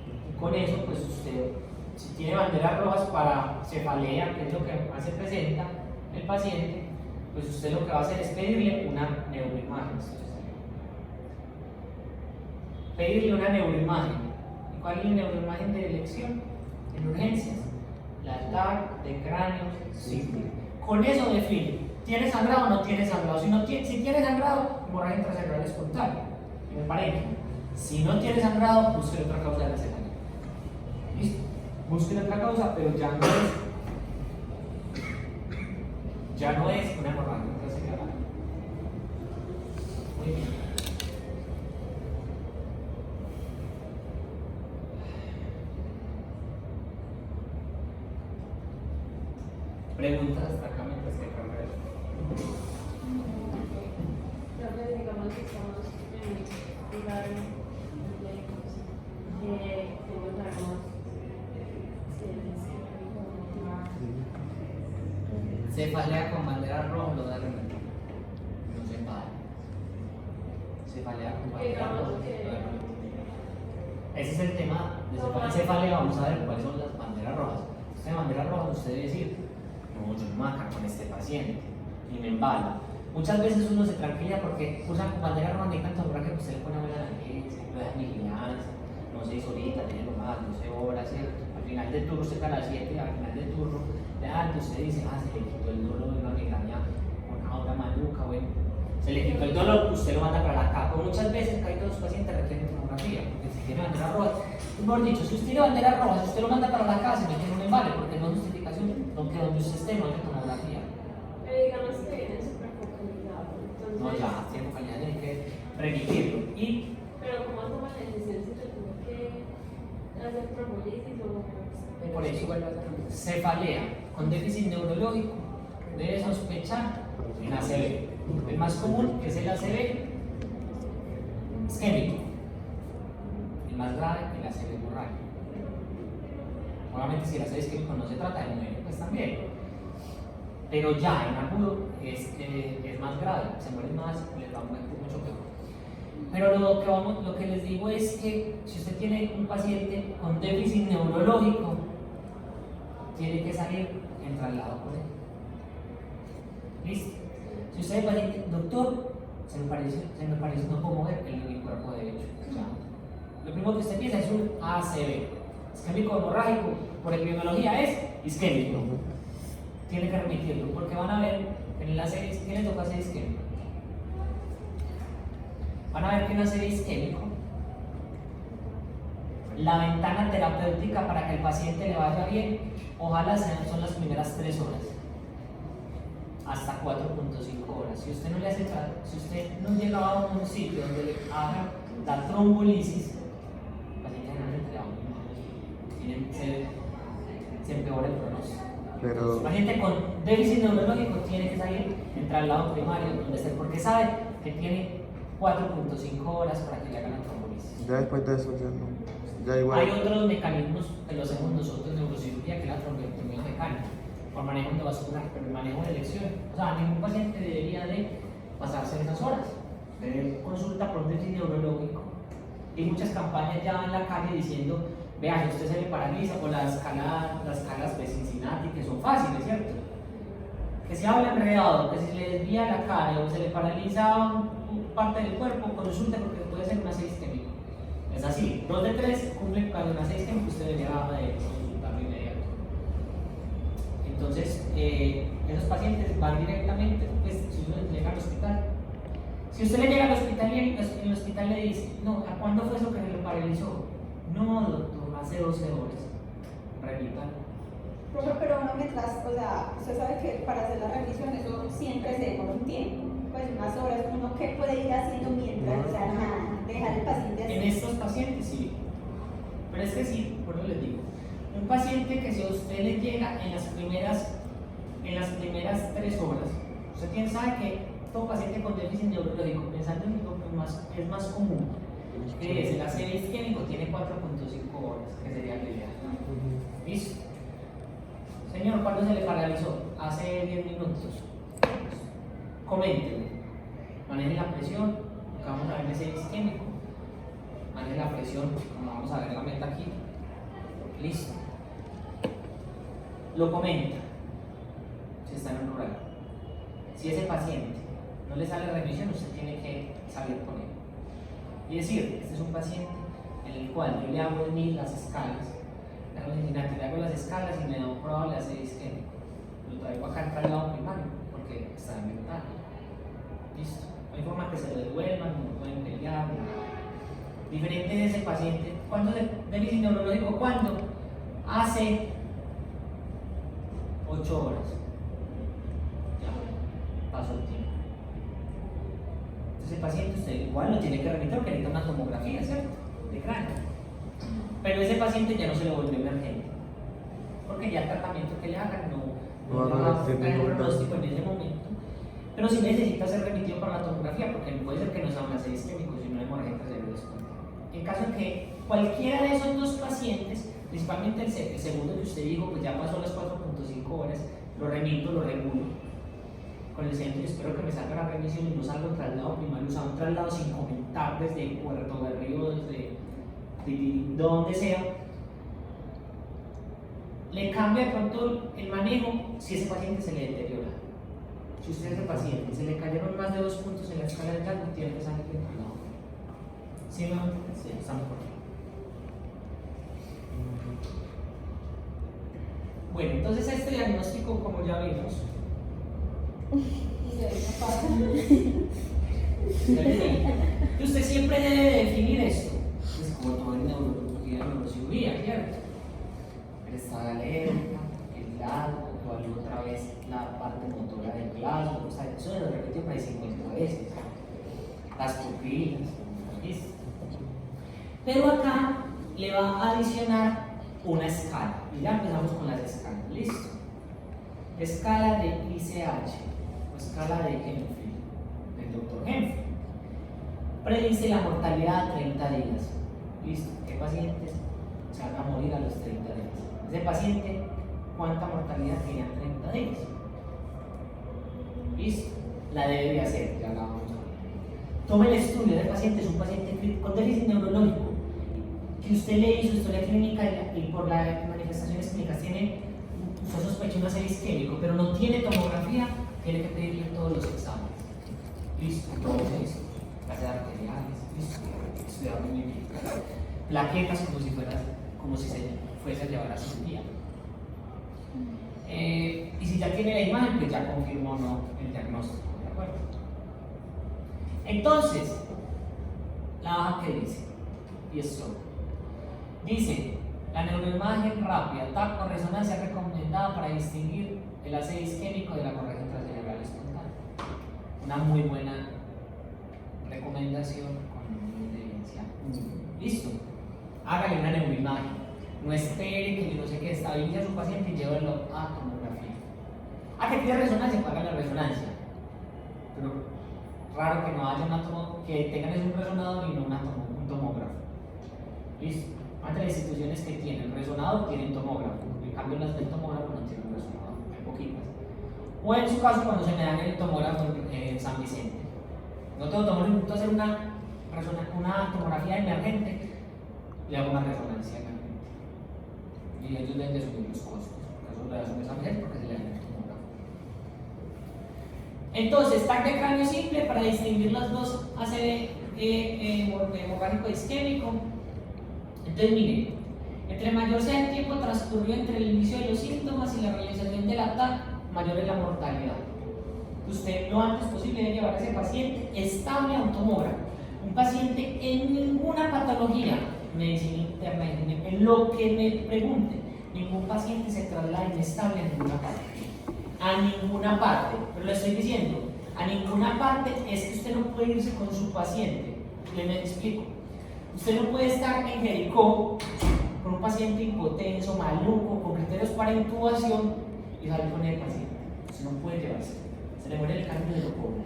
y con eso pues usted, si tiene banderas rojas para cefalea, que es lo que más se presenta en el paciente, pues usted lo que va a hacer es pedirle una neuroimagen. Pedirle una neuroimagen. ¿Y cuál es la neuroimagen de elección? En urgencias, la TAC de cráneo simple. Con eso define, ¿tiene sangrado o no tiene sangrado? Si tiene sangrado, hemorragia intracerebral espontánea, en el parénquima. Si no tiene sangrado, busque otra causa de la cefalea. ¿Listo? Busque otra causa, pero ya no es una hemorragia intracerebral. Muy bien. Preguntas hasta acá mientras que carga eso. Creo que digamos que estamos en un lugar tengo tragos. Cefalea con bandera roja lo da remedio. No se para. Cefalea con bandera roja lo da remedio. Ese es el tema de cefalea. Vamos a ver cuáles son las banderas rojas. Esta bandera roja usted debe decir, no, yo no me voy a quedar con este paciente y me embala. Muchas veces uno se tranquila porque usan con bandera roja, necesitan tomar que usted le pone a ver a la gente, lo deja en vigilancia, no 6 horitas, tiene lo más, 12 horas, ¿cierto? Al final del turno, usted está a las 7, al final del turno, le da, usted dice, se le quitó el dolor de una migraña con otra maluca, bueno, se le quitó el dolor, usted lo manda para la capa. Muchas veces casi todos los pacientes requieren tomografía, porque si tiene bandera roja, mejor dicho, si usted tiene bandera roja, si usted lo manda para la casa, se mete en un embale, porque no hay justificación, aunque donde usted esté no hay tomografía. Pero digamos que viene súper focalizado. No, ya, tiene focalidad, tiene que remitirlo. Pero ¿cómo toma la decisión si se tuvo que hacer trombolysis o...? Por eso, cefalea con déficit neurológico debe sospechar en ACV. El más común es el ACV isquémico. El más grave, el ACV hemorrágico. Obviamente, si el ACV isquémico no se trata de muerte, pues también. Pero ya en agudo es más grave, se mueren más, les va a morir mucho peor. Pero lo que les digo es que si usted tiene un paciente con déficit neurológico, tiene que salir en traslado con él. ¿Listo? Si usted es paciente, doctor, se me parece, no puedo mover el cuerpo derecho. Ya. Lo primero que usted piensa es un ACV, isquémico hemorrágico, por epidemiología es isquémico. Tiene que remitirlo, porque van a ver que en el ACV, ¿qué le toca hacer isquémico? Van a ver que en el ACV isquémico, la ventana terapéutica para que el paciente le vaya bien, ojalá son las primeras 3 horas, hasta 4.5 horas. Si usted no le hace trato, si usted no llega a un sitio donde le haga la trombolisis, el paciente generalmente le va a se empeora el pronóstico. Pero El paciente con déficit neurológico tiene que salir en traslado primario, donde esté, porque sabe que tiene 4.5 horas para que le hagan la trombolisis. ya después de eso ya no. Ya igual. Hay otros mecanismos que lo hacemos nosotros en neurocirugía, que es la trombectomía mecánica, por manejo endovascular, pero el manejo de elección. O sea, ningún paciente debería de pasarse esas horas. Usted consulta por un déficit neurológico. Hay muchas campañas ya en la calle diciendo, vea, si usted se le paraliza, o las escalas de Cincinnati, que son fáciles, ¿cierto? Que se habla enredado, que si se le desvía la cara o se le paraliza parte del cuerpo, consulte porque puede ser una ACV isquémico. Es así, 2 de 3 cumplen con una ACV isquémico, usted debería consultarlo inmediato. Entonces, esos pacientes van directamente, pues, si uno llega al hospital. Si usted le llega al hospital y en el hospital le dice, no, ¿a cuándo fue eso que se lo paralizó? No, doctor, hace 12 horas. Repítalo. Profe, pero uno mientras, o sea, usted sabe que para hacer la revisión eso siempre se demora un tiempo, pues unas horas, uno qué puede ir haciendo mientras, o sea, nada, dejar al paciente así. En estos pacientes sí, pero es que sí, por eso les digo, un paciente que si a usted le llega en las primeras 3 horas, usted sabe que todo paciente con déficit neurológico, pensando en lo que es más común, que es el ACV isquémico, tiene 4.5 horas, que sería el ideal. ¿Listo? Señor, ¿cuándo se le paralizó? Hace 10 minutos. Coméntelo. Maneje la presión, acá vamos a ver el ACV isquémico. Maneje la presión, como vamos a ver la meta aquí. Listo. Lo comenta. Si está en un rural. Si ese paciente no le sale remisión, usted tiene que salir con él. Y decir, este es un paciente en el cual yo le hago en mí las escalas, le hago las escalas y me da un probable ACV isquémico. Lo traigo acá al traslado primario, porque está en mental. Listo. No hay forma que se lo devuelvan, no pueden pelear. Diferente de ese paciente. ¿Cuándo se déficit neurológico? ¿Cuándo? Hace 8 horas. Ya, pasó el tiempo. Entonces el paciente usted igual lo tiene que remitir porque necesita una tomografía, ¿cierto? De cráneo. Pero ese paciente ya no se le volvió emergente. Porque ya el tratamiento que le hagan no va a tener un pronóstico en ese momento. Pero sí necesita ser remitido para la tomografía, porque no puede ser que no sea un ACV isquémico, sino hemorragia cerebroespontánea. En caso de que cualquiera de esos dos pacientes, principalmente el segundo que usted dijo, pues ya pasó las 4.5 horas, lo remito, lo regulo con el centro y espero que me salga la remisión y no salga un traslado primario, o sea, un traslado sin comentar desde Puerto Berrío, desde donde sea. Le cambia de pronto el manejo si ese paciente se le deteriora. Si usted ese paciente se le cayeron más de 2 puntos en la escala de Gardner, tiene que salir del traslado. ¿Sí, no? Sí, estamos por aquí. Bueno, entonces este diagnóstico, como ya vimos, Y de ahí no pasa. ya les dije, que usted siempre debe definir esto, pues como todo en neurología, neurocirugía, ¿cierto? El estado de alerta, el glasgo, otra vez la parte motora del glasgo, o sea, eso se lo repito por ahí 50 veces. Las pupilas, ¿listo? Pero acá le va a adicionar una escala, y ya empezamos con las escalas, ¿listo? Escala de ICH, o escala de Hemphill, del doctor Hemphill. Predice la mortalidad a 30 días. ¿Listo? ¿Qué pacientes se van a morir a los 30 días? Ese paciente, ¿cuánta mortalidad tiene a 30 días? ¿Listo? La debe de hacer, ya la vamos a ver. Toma el estudio del paciente, es un paciente con déficit neurológico, que usted le hizo historia clínica y por las manifestaciones clínicas tiene, usted sospecha un ACV isquémico, pero no tiene tomografía, tiene que pedirle todos los exámenes. ¿Listo? Todos estos. Gases arteriales, ¿listo? Estudiar muy bien. Plaquetas como si se fuese a llevar a cirugía. Y si ya tiene la imagen, pues ya confirmó o no el diagnóstico, ¿de acuerdo? Entonces, la baja que dice, y esto dice, la neuroimagen rápida, TAC o resonancia recomendada para distinguir el ACV isquémico de la correcta intracerebral espontánea. Una muy buena recomendación con un de evidencia. Listo, hágale una neuroimagen. No espere que yo no sé qué, estabilice a su paciente y llévelo a tomografía. Que tiene resonancia, haga la resonancia. Pero raro que no haya que tengan un resonador y no un tomógrafo. ¿Listo? Entre las instituciones que tienen resonador tienen tomógrafo. En cambio, las del tomógrafo no tienen resonador, hay poquitas. O en su caso, cuando se me dan el tomógrafo en San Vicente. No tengo tomógrafo, necesito hacer una tomografía emergente, le hago una resonancia emergente. Y ellos deben de subir los costos. Eso le hacen esa mujer porque se le dan el tomógrafo. Entonces, TAC de cráneo simple para distinguir las dos ACV hemorrágico isquémico. Entonces, miren, entre mayor sea el tiempo transcurrido entre el inicio de los síntomas y la realización del TAC, mayor es la mortalidad. Usted lo antes posible debe llevar a ese paciente estable a un tomógrafo. Un paciente en ninguna patología, medicina interna, en lo que me pregunte, ningún paciente se traslada inestable a ninguna parte. A ninguna parte, pero le estoy diciendo, a ninguna parte es que usted no puede irse con su paciente. Me explico. Usted no puede estar en Jericó con un paciente hipotenso, maluco, con criterios para intubación y salir con el paciente. Usted no puede llevarse. Se le muere en el camino y se lo cobra.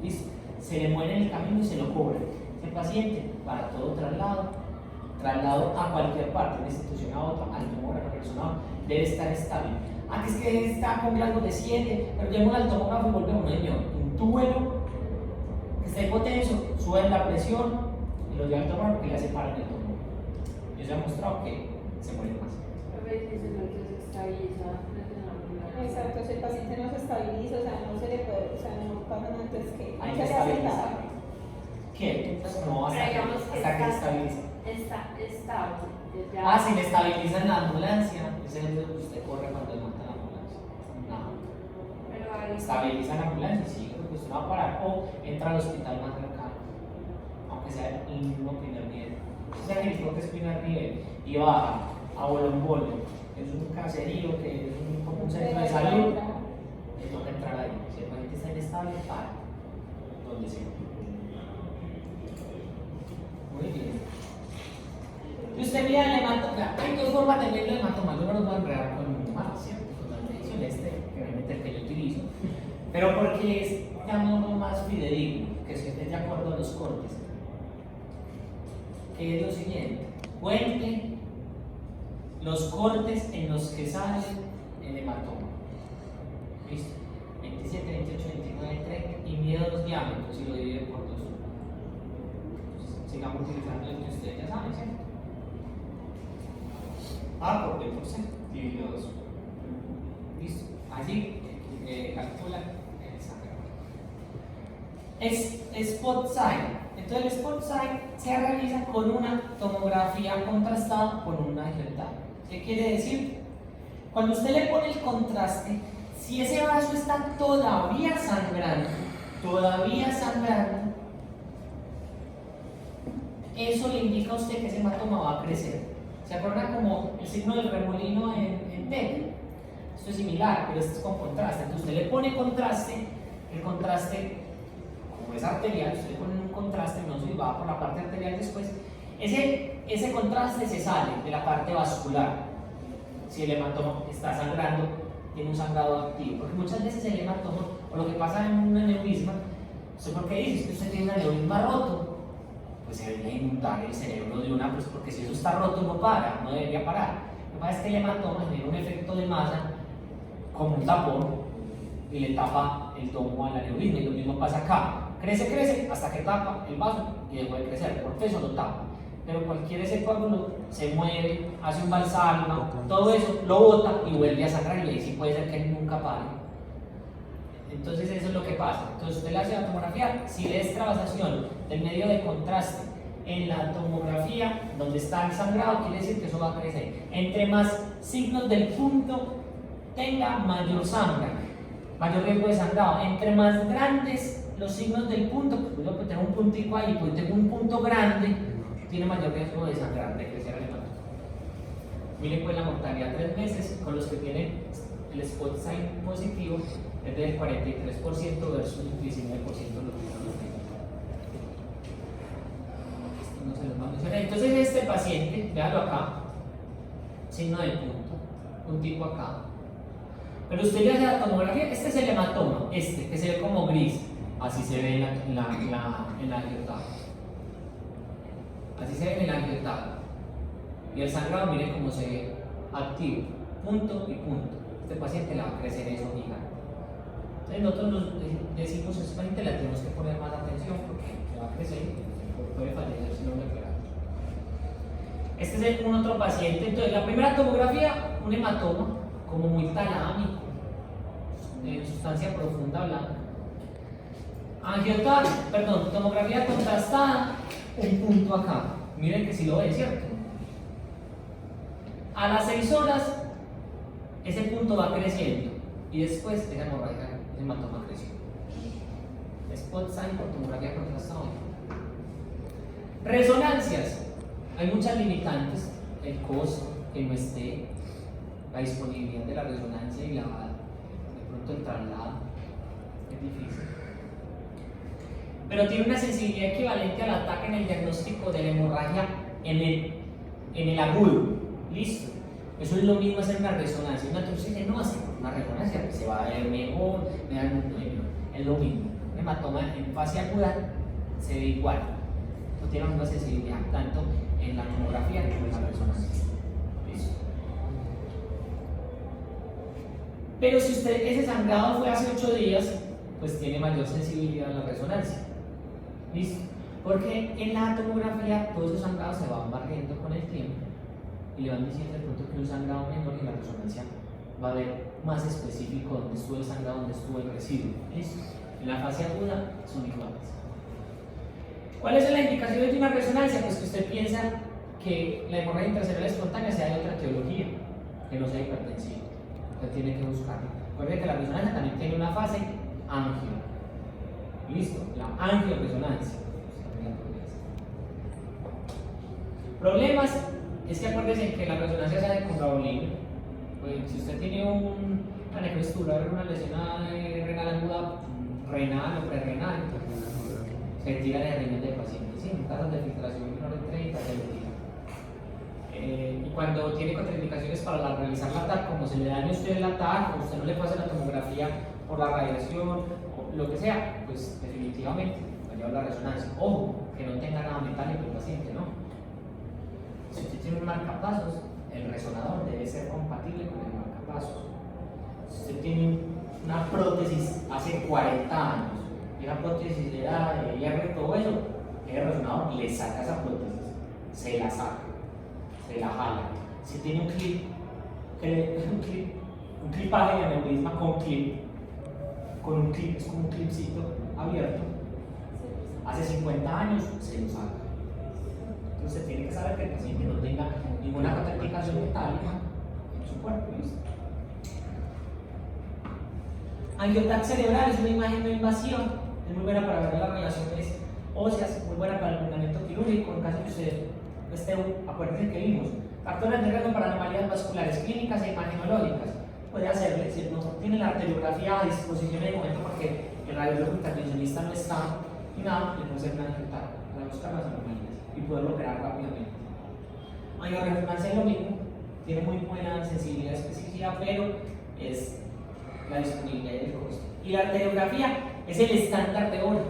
¿Listo? Se le muere en el camino y se lo cobra. Ese paciente, para todo traslado a cualquier parte, de una institución a otra, al tomógrafo personal, debe estar estable. Que es que está con grados de 7, pero llevamos al tomógrafo y volvemos un niño. Intúbelo, que está hipotenso, suben la presión y lo llevan al tomógrafo y le separan el tomógrafo. Y eso ha mostrado que se muere más. Exacto, si el paciente no se estabiliza, o sea, no se le puede, o sea, no pasa nada, entonces que Hay no que se le hace nada. estabilizar. ¿Qué? No, hasta que estabiliza. Está estable. Si le estabilizan la ambulancia, ese es el que usted corre cuando le montan la ambulancia. No. Estabiliza la ambulancia, sí, porque usted no va a parar o entra al hospital más cercano, aunque sea el mismo primer nivel. O sea, que el corte es primer nivel y baja a Bolombolo, es un caserío que es como un centro de salud, le toca entrar ahí. Si el paciente está inestable, para donde sea. Muy bien. Y usted mira el hematoma, hay dos formas de ver el hematoma, yo no los voy a enredar con más, ¿cierto? Con la medición que realmente el que yo utilizo, pero porque es más fidedigno, que se esté de acuerdo a los cortes, que es lo siguiente: cuente los cortes en los que sale el hematoma. ¿Listo? 27, 28, 29, 30 y mide dos diámetros y lo divide por dos. Entonces, sigamos utilizando el que ustedes ya saben, ¿cierto? A por B por C, dividido 2. Listo. Allí calcula el sangrado. Es spot sight. Entonces el spot sight se realiza con una tomografía contrastada con una digital. ¿Qué quiere decir? Cuando usted le pone el contraste, si ese vaso está todavía sangrando, eso le indica a usted que ese hematoma va a crecer. ¿Se acuerdan como el signo del remolino en T? Esto es similar, pero esto es con contraste. Entonces usted le pone contraste, el contraste, como es arterial, usted le pone un contraste, no se va por la parte arterial después, ese contraste se sale de la parte vascular. Si el hematoma está sangrando, tiene un sangrado activo, porque muchas veces el hematoma, o lo que pasa en un aneurisma, ¿usted por qué dice? Es que usted tiene un aneurisma roto, pues se debería inundar el cerebro de una, pues porque si eso está roto no para, no debería parar. Lo que pasa es que el hematoma genera un efecto de masa como un tapón y le tapa el tomo al aneurisma, y lo mismo pasa acá. Crece hasta que tapa el vaso y deja de crecer, por eso lo tapa. Pero cualquier ese coágulo se mueve, hace un valsalma, todo eso lo bota y vuelve a sangrar, y ahí sí puede ser que nunca pare. Entonces eso es lo que pasa. Entonces usted le hace la tomografía, si ve extravasación del medio de contraste en la tomografía donde está el sangrado, quiere decir que eso va a crecer. Entre más signos del punto tenga, mayor sangra, mayor riesgo de sangrado. Entre más grandes los signos del punto, pues yo tengo un puntico ahí, pues tengo un punto grande, tiene mayor riesgo de sangrar, de crecer el hematoma. Miren pues la mortalidad 3 meses con los que tienen el spot sign positivo es del 43% versus 19% los que no se los va a mencionar. Entonces este paciente, véalo acá, signo de punto, puntico acá. Pero usted le hace la tomografía, este es el hematoma, este, que se ve como gris, así se ve en la angiotada. Así se ve en el angiotada. Y el sangrado, miren cómo se ve activo, punto y punto. Este paciente le va a crecer eso gigante. Entonces nosotros nos decimos a este paciente le tenemos que poner más atención porque le va a crecer y puede fallecer si no lo operamos. Este es un otro paciente. Entonces la primera tomografía, un hematoma como muy talámico, de sustancia profunda blanca. Angiotada, perdón, tomografía contrastada, un punto acá. Miren que si lo ven, ¿cierto? A las 6 horas, ese punto va creciendo y después esa hemorragia, ese hematoma creció. Spot sign por tomografía contrastada. Resonancias. Hay muchas limitantes, el costo, que no esté, la disponibilidad de la resonancia y de pronto el traslado, es difícil. Pero tiene una sensibilidad equivalente al ataque en el diagnóstico de la hemorragia en el agudo. Listo. Eso es lo mismo hacer una resonancia. Una dice, no hace una resonancia, se va a ver mejor, es lo mismo. Un hematoma en fase aguda se ve igual. No tiene una sensibilidad tanto en la tomografía como en la resonancia. ¿Listo? Pero si usted ese sangrado fue hace 8 días, pues tiene mayor sensibilidad a la resonancia. ¿Listo? Porque en la tomografía todos esos sangrados se van barriendo con el tiempo y le van diciendo de pronto que un sangrado menor y la resonancia va a ver más específico dónde estuvo el sangrado, dónde estuvo el residuo. ¿Listo? En la fase aguda son iguales. ¿Cuáles son las indicaciones de una resonancia? Pues que usted piensa que la hemorragia intracerebral espontánea sea de otra etiología, que no sea hipertensiva. Usted tiene que buscarlo. Recuerde que la resonancia también tiene una fase angio. Listo, la angioresonancia. Problemas es que acuérdense que la resonancia se hace con gabolina. Pues, si usted tiene una necroestructura, una lesión renal aguda, renal o prerrenal, se tira de riñón del paciente. ¿Sí? En tasas de filtración menor de 30 se le tira. Y cuando tiene contraindicaciones para realizar la TAC, como se le daña a usted la TAC, o usted no le puede hacer la tomografía por la radiación, o lo que sea, pues definitivamente va a llevar la resonancia. Ojo, que no tenga nada metálico el paciente, ¿no? Si usted tiene un marcapasos, el resonador debe ser compatible con el marcapasos. Si usted tiene una prótesis hace 40 años, y una prótesis le da de hierro y todo eso, el resonador le saca esa prótesis, se la saca, se la jala. Si tiene un clipaje de aneurisma con un clip, es como un clipcito abierto, hace 50 años se lo saca. Entonces tiene que saber que el paciente no tenga ninguna contraindicación metálica en su cuerpo. ¿Listo? Angiotac cerebral es una imagen no invasiva, es muy buena para ver las relaciones óseas, muy buena para el tratamiento quirúrgico, en caso que usted esté, acuérdense que vimos factores de riesgo para anomalías vasculares clínicas e imagenológicas. Puede hacerle, si no tiene la arteriografía a disposición en el momento porque el radiólogo intervencionista no está y nada, le puede hacer una angiotac para buscar las anomalías y poderlo operar rápidamente. Angioresonancia es lo mismo, tiene muy buena sensibilidad y especificidad, pero es la disponibilidad y el costo. Y la arteriografía es el estándar de oro,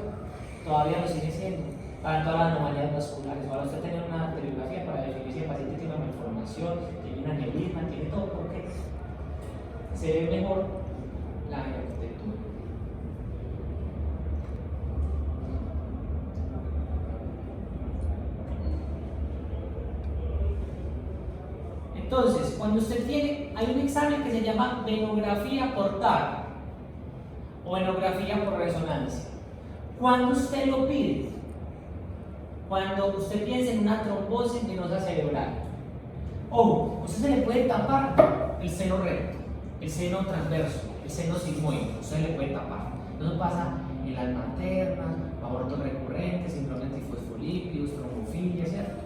todavía lo sigue siendo para todas las anomalías vasculares. Ahora usted tiene una arteriografía para definir si el paciente tiene una malformación, tiene una aneurisma, tiene todo, porque se ve mejor la arquitectura. Entonces, cuando usted tiene, hay un examen que se llama venografía por TAC o venografía por resonancia. Cuando usted lo pide, Cuando usted piensa en una trombosis venosa cerebral, ojo, usted se le puede tapar el seno recto, el seno transverso, el seno sigmoide, usted le puede tapar. Eso pasa en las maternas, abortos recurrentes, síndrome de tifosfolípidos, trombofilia, ¿cierto?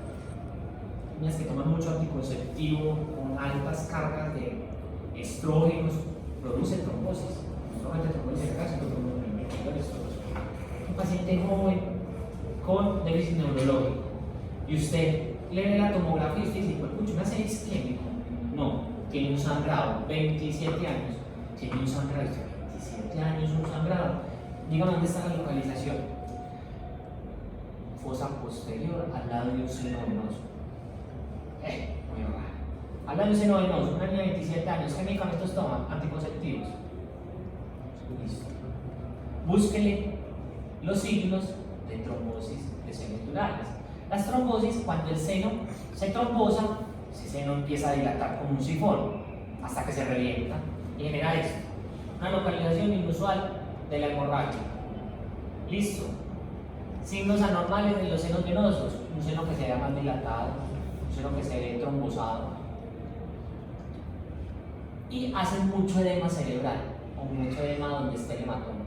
Niñas que toman mucho anticonceptivo con altas cargas de estrógenos producen trombosis. Solamente trombosis cerebral, sino trombosis. Un paciente joven con déficit neurológico y usted le ve la tomografía y usted dice, pues pucha, una serie isquémico. No, tiene un sangrado, 27 años, tiene un sangrado, 27 años, un sangrado. Dígame dónde está la localización. Fosa posterior al lado de un seno venoso. Muy raro. Al lado de un seno venoso, una niña de 27 años, ¿qué medicamentos toma? Anticonceptivos. Listo. Búsquele los signos de trombosis de senos durales. Las trombosis, cuando el seno se trombosa, ese seno empieza a dilatar como un sifón hasta que se revienta y genera esto, una localización inusual de la hemorragia. Listo. Signos anormales de los senos venosos, un seno que se vea más dilatado, un seno que se ve trombosado y hacen mucho edema cerebral o mucho edema donde esté el hematoma.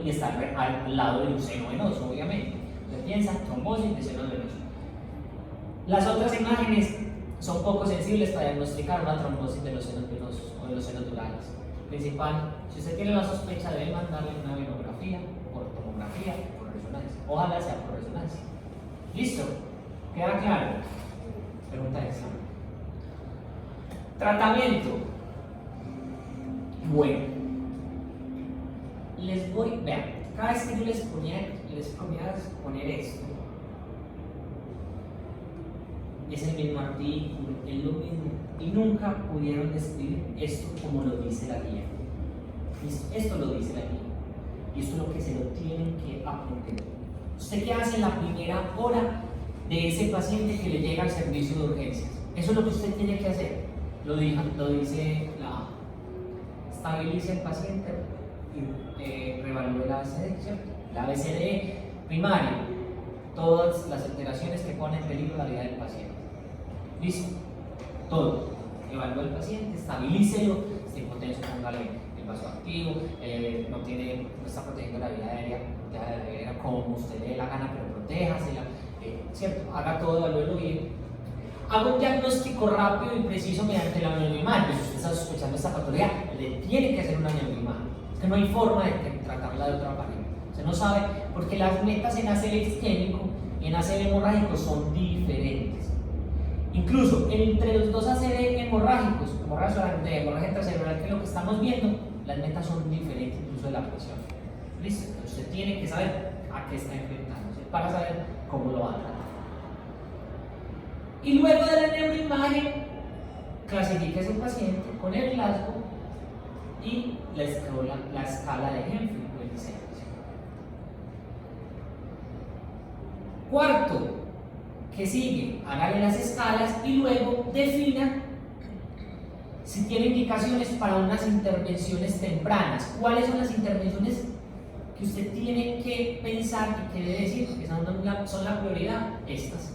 Y está al lado de un seno venoso, obviamente. Usted piensa trombosis de seno venoso. Las otras imágenes son poco sensibles para diagnosticar una trombosis de los senos venosos o de los senos durales. Principal, si usted tiene la sospecha, debe mandarle una venografía, por tomografía, por resonancia. Ojalá sea por resonancia. ¿Listo? ¿Queda claro? Pregunta de examen. Tratamiento. Bueno. Vean, cada vez que yo les ponía a poner esto, es el mismo artículo, es lo mismo, y nunca pudieron describir esto como lo dice la guía. Esto lo dice la guía, y esto es lo que se lo tienen que aprender. ¿Usted qué hace en la primera hora de ese paciente que le llega al servicio de urgencias? Eso es lo que usted tiene que hacer. Lo dice la estabilice el paciente y revalúe la ABCD, ¿cierto? La ABCD primaria, todas las alteraciones que ponen en peligro la vida del paciente. ¿Listo? Todo. Evalúe al paciente, estabilícelo, está hipotenso, póngale el vasoactivo, no está protegiendo la vida aérea como usted le dé la gana, pero protéjasela, ¿cierto? Haga todo, evalúelo bien. Haga un diagnóstico rápido y preciso mediante la neuroimagen. Si usted está sospechando esta patología, le tiene que hacer una neuroimagen. Es que no hay forma de tratarla de otra manera. Usted no sabe, porque las metas en ACV isquémico y en ACV hemorrágico son diferentes. Incluso entre los dos ACV hemorrágicos, hemorragia intracerebral, que es lo que estamos viendo, las metas son diferentes, incluso de la presión. ¿Listo? Usted tiene que saber a qué está enfrentándose para saber cómo lo va a tratar. Y luego de la neuroimagen, clasifica a ese paciente con el Glasgow y la escala de Henfield o el diseño. Cuarto, que sigue, hágale las escalas y luego defina si tiene indicaciones para unas intervenciones tempranas. ¿Cuáles son las intervenciones que usted tiene que pensar y que debe decir? Porque son la prioridad, estas.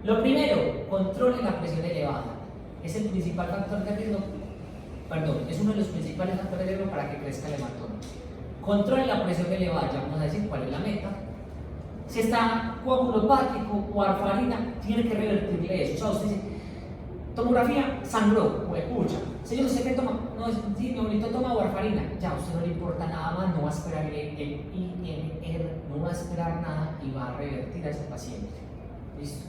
Lo primero, controle la presión elevada. Es el principal factor de riesgo, es uno de los principales factores de riesgo para que crezca el hematoma. Controle la presión elevada, ya vamos a decir cuál es la meta. Si está coagulopático o warfarina, tiene que revertirle eso. O sea, usted dice, tomografía sangró, o escucha. Señor, ¿usted qué toma? No, sí, mi abuelito toma warfarina. Ya, a usted no le importa nada más, no va a esperar el INR, no va a esperar nada y va a revertir a ese paciente. ¿Listo?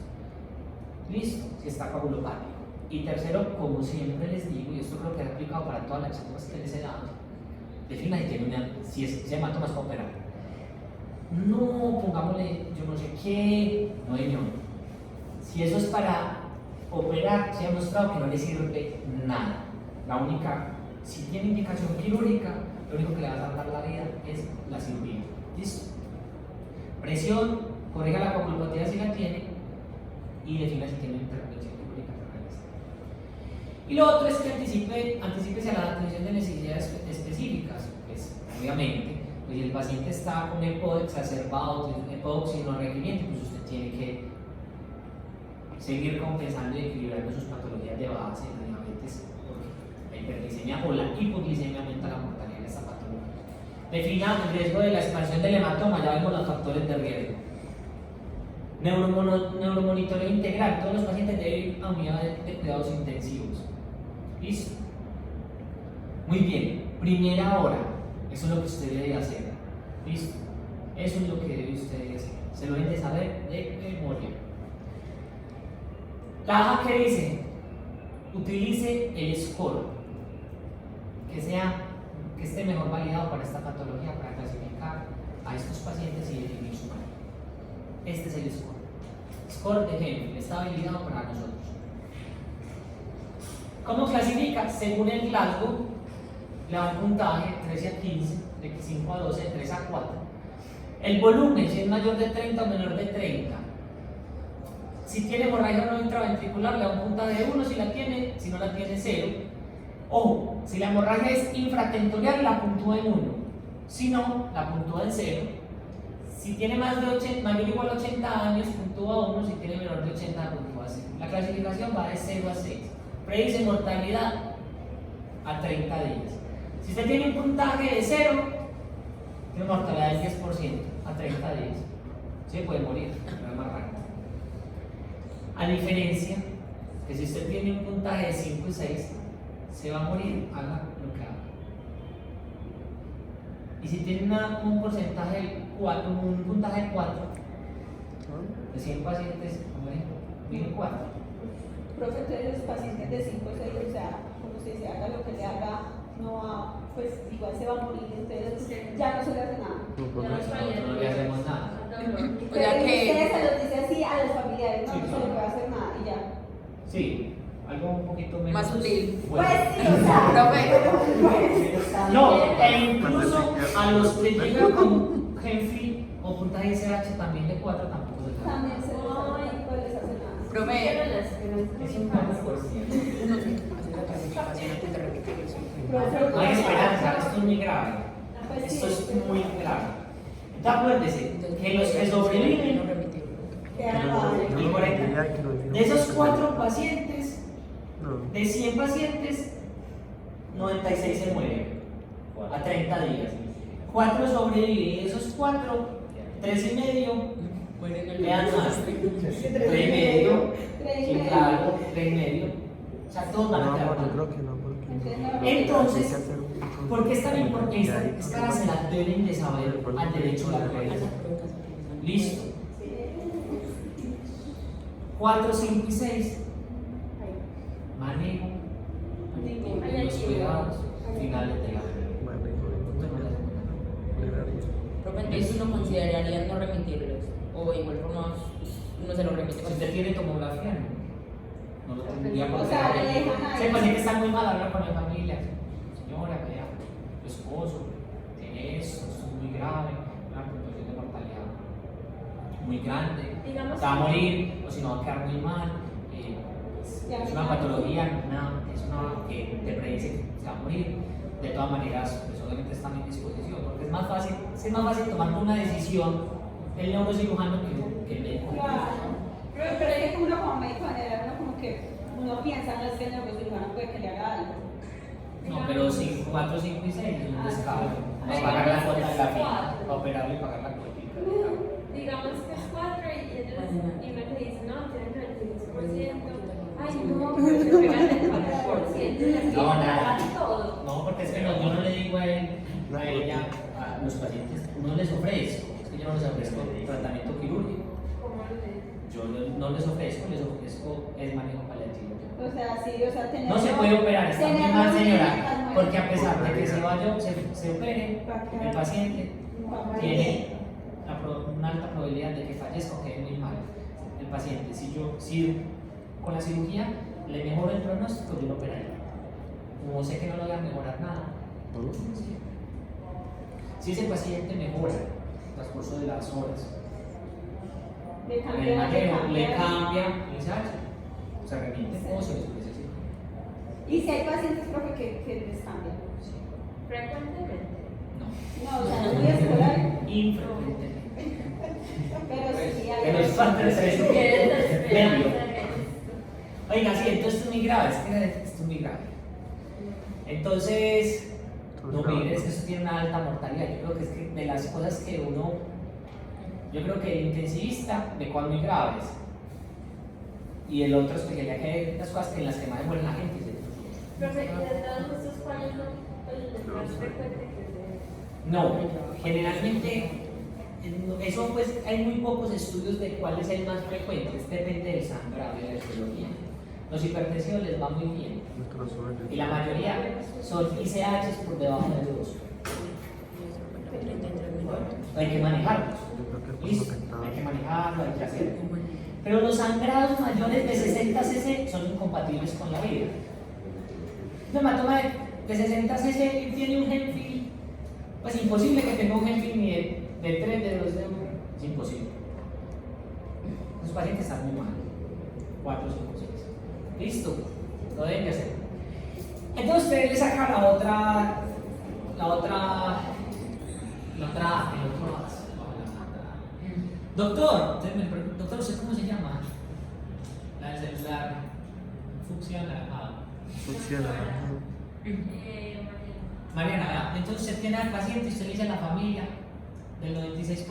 Listo, si está coagulopático. Y tercero, como siempre les digo, y esto creo que es aplicado para todas las charlas que les he dado, defina si ese hematoma es para operar. No, pongámosle yo no sé qué, no hay no. Si eso es para operar, se ha mostrado que no le sirve nada. La única, si tiene indicación quirúrgica, lo único que le va a salvar la vida es la cirugía. ¿Listo? Presión, corrija la coagulopatía si la tiene y defina si tiene intervención quirúrgica que realizar. Y lo otro es que anticípese a la atención de necesidades específicas, pues obviamente pues si el paciente está con EPOC exacerbado, EPOC sin los requerimientos, pues usted tiene que seguir compensando y equilibrando sus patologías de base, la diabetes, porque la hiperglicemia o la hipoglicemia aumenta la mortalidad de esta patología. Defina el riesgo de la expansión del hematoma, ya vemos los factores de riesgo. Neuromonitoreo integral, todos los pacientes deben ir a unidades de cuidados intensivos. ¿Listo? Muy bien, primera hora, eso es lo que usted debe hacer. ¿Listo? Eso es lo que debe usted hacer. Se lo deben de saber de memoria. La hoja que dice, utilice el score que esté mejor validado para esta patología, para clasificar a estos pacientes y definir su manejo. Este es el score. Score de Henry, está habilitado para nosotros. ¿Cómo clasifica? Según el Glasgow, le da un puntaje 13 a 15, de 5 a 12, de 3 a 4. El volumen, si es mayor de 30 o menor de 30. Si tiene hemorragia no intraventricular, le da un puntaje de 1, si la tiene, si no la tiene 0. Ojo, si la hemorragia es infratentorial, la puntúa en 1. Si no, la puntúa en 0. Si tiene más de 80, mayor o igual a 80 años, puntúa 1. Si tiene menor de 80, puntúa 0. La clasificación va de 0 a 6. Predice mortalidad a 30 días. Si usted tiene un puntaje de 0, tiene mortalidad del 10% a 30 días. Se puede morir, pero es más rápido. A diferencia que si usted tiene un puntaje de 5 y 6, se va a morir, haga lo que haga. Y si tiene un porcentaje de 4, un puntaje de 4, de 100 pacientes, viven 4. Profe, entonces los pacientes de 5 o 6, o sea, como usted dice, haga lo que le haga, no va, pues igual se va a morir, entonces ya no se le hace nada. No le hacemos nada. Pero O sea que- usted se los dice así a los familiares, no, Sí, no se claro. le puede hacer nada y ya. Sí, algo un poquito menos. Más sutil. Pues sí, o sea, Profe. No, e incluso a los que llegan con Genfi o puntaje SH también de 4 tampoco se trata. también se les hace nada. Profe. Es un poco fuerte. No sé, hacer la clasificación antes de repetirlo. Profe, No hay esperanza, esto es muy grave. pues Esto sí, es muy grave. Entonces acuérdese que los que sobreviven, No repetirlo. quedan mal. y 40, de esos 4 pacientes, No. de 100 pacientes, 96 se mueren a 30 días. 4 sobreviven, y esos 4, 3 y medio, quedan más. 3 y medio, sí, claro, 3 y medio. O sea, todos van a No, quedar amor, yo mal. creo que no, porque Entonces, hay que hacer un- ¿por qué es tan importante? Es para se la deben de saber al derecho a la vida. Listo. 4, 5 y 6. Manejo de los cuidados finales de la vida. Profe, entonces uno consideraría no remitirlos. O igual forma uno se lo remite. Si usted tiene tomografía, no lo tendría por O qué sea, hacer. le dejan ahí. Se paciente está muy mal, hablar con la familia. Señora, vea, tu esposo tiene esto es muy grave, una puntuación de mortalidad muy grande. Digamos Se va a morir, o si no va a quedar muy mal. Es una patología, es una que te predice que se va a morir. De todas maneras, pues obviamente está a mi disposición, porque es más fácil tomar una decisión el neurocirujano que el médico. Claro. Pero es que uno como médico general, uno como que uno piensa, no es que el neurocirujano puede que le haga algo. No, pero 4, 5 y 6 es un descaro. Para pagar la cuota de la fila, para operarle y pagar la cuota. digamos que es 4 y ellos y uno te dice, no, tienen el 16%. Ay, no, pero se pegan el 4%. No, nada. Todo. No, porque es que no, yo no le digo a él, a ella, a los pacientes, no les ofrezco, es que yo no les ofrezco tratamiento quirúrgico. ¿Cómo lo ves? Yo no les ofrezco el manejo paliativo. O sea, sí, o sea, tener. No se puede operar, está muy tener mal, una señora, clínica porque a pesar de que se opere, el paciente tiene una alta probabilidad de que fallezca o quede muy mal. El paciente, si con la cirugía le mejoro el pronóstico, yo lo operaría. Como sé que no le voy a mejorar nada, si ese paciente mejora en el transcurso de las horas, Le en el manejo, le cambia. cambia, se remite o se les ofrece cirugía. Y si hay pacientes, profe, que les cambian. Frecuentemente. No. No, o sea, no es infrecuentemente. Pero sí, hay Pero es parte de ese medio. Oiga, sí, entonces esto es muy grave, esto es muy grave. Entonces, no mires, eso tiene una alta mortalidad. Yo creo que es que de las cosas que uno, yo creo que el intensivista ve cosas muy graves. Y el otro especialidad que hay las cosas en las que más muere la gente. ¿Sí? Profe, ¿y de todos estos cuáles son el más frecuente que se...? No, generalmente, eso pues hay muy pocos estudios de cuál es el más frecuente, depende del sangrado y de la etiología. Los hipertensivos les va muy bien y la mayoría son ICH por debajo de 2. Hay que manejarlos, ¿listo? Hay que manejarlo, hay que hacerlo. Pero los sangrados mayores de 60 cc son incompatibles con la vida. Un hematoma de 60 cc tiene un Genfil, pues imposible que tenga un Genfil ni de 3, de 2, de 1, es imposible. Los pacientes están muy mal, 4, 5, 6. Listo, lo deben de hacer. Entonces usted le saca el otro doctor, entonces me pregunto, doctor, ¿usted cómo se llama? La del celular funciona. Mariana, vea, entonces usted tiene al paciente y usted le dice a la familia del 96%,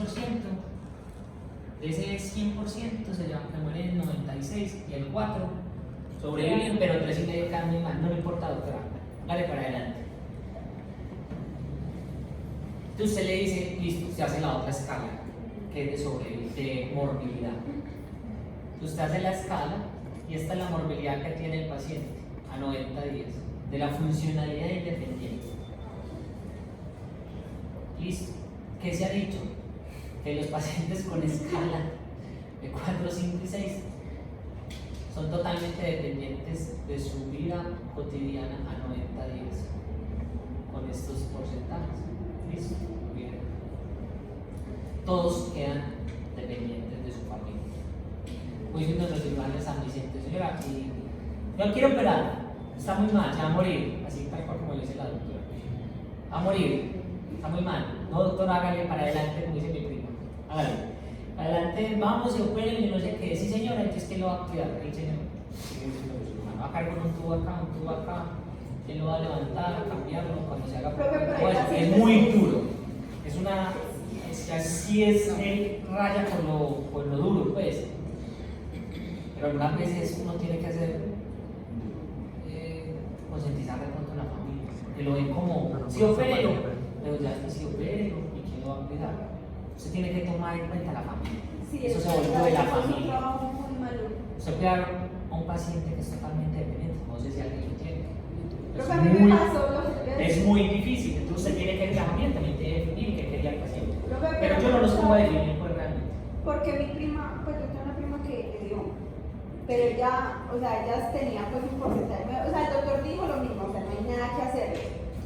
de ese 100% se muere el 96 y el 4 sobreviven, pero 3 y medio quedan muy mal. No me importa, doctora, dale para adelante. Entonces usted le dice, listo, se hace la otra escala, que es de morbilidad. Usted hace la escala y esta es la morbilidad que tiene el paciente a 90 días, de la funcionalidad independiente. Listo. ¿Qué se ha dicho? Que los pacientes con escala de 4, 5 y 6 son totalmente dependientes de su vida cotidiana a 90 días con estos porcentajes. ¿Listo? Bien. Todos quedan dependientes de su familia. Hoy si nuestros cirujanos San Vicente, señora, y yo quiero operar, está muy mal, se va a morir, así tal cual como le dice la doctora. Va a morir, está muy mal. No, doctor, hágale para adelante, como dice mi primo. Hágale. Adelante, vamos, se operen y no sé qué. Sí, señora, entonces, ¿quién lo va a cuidar? El señor. Va a cargar con un tubo acá. Él lo va a levantar, a cambiarlo cuando se haga. Es muy duro. Así es, él raya con lo duro, pues. Pero algunas veces uno tiene que hacer, concientizar de pronto a la familia. Que lo ven como, sí, opérelo, pero ya sí, opérelo, ¿y quién lo va a cuidar? Usted tiene que tomar en cuenta a la familia. Sí, eso se volvió de la familia. Muy malo. Usted cuidar a un paciente que es totalmente dependiente, no sé si alguien lo tiene. Pero a mí me pasó Es muy difícil, entonces usted tiene que, la familia también tiene que definir qué quería el paciente. Profe, Pero yo no los pongo a definir, pues realmente. Porque mi prima, pues yo tengo una prima que le dio, pero ella, o sea, ella tenía pues un porcentaje, o sea, el doctor dijo lo mismo, o sea, no hay nada que hacer.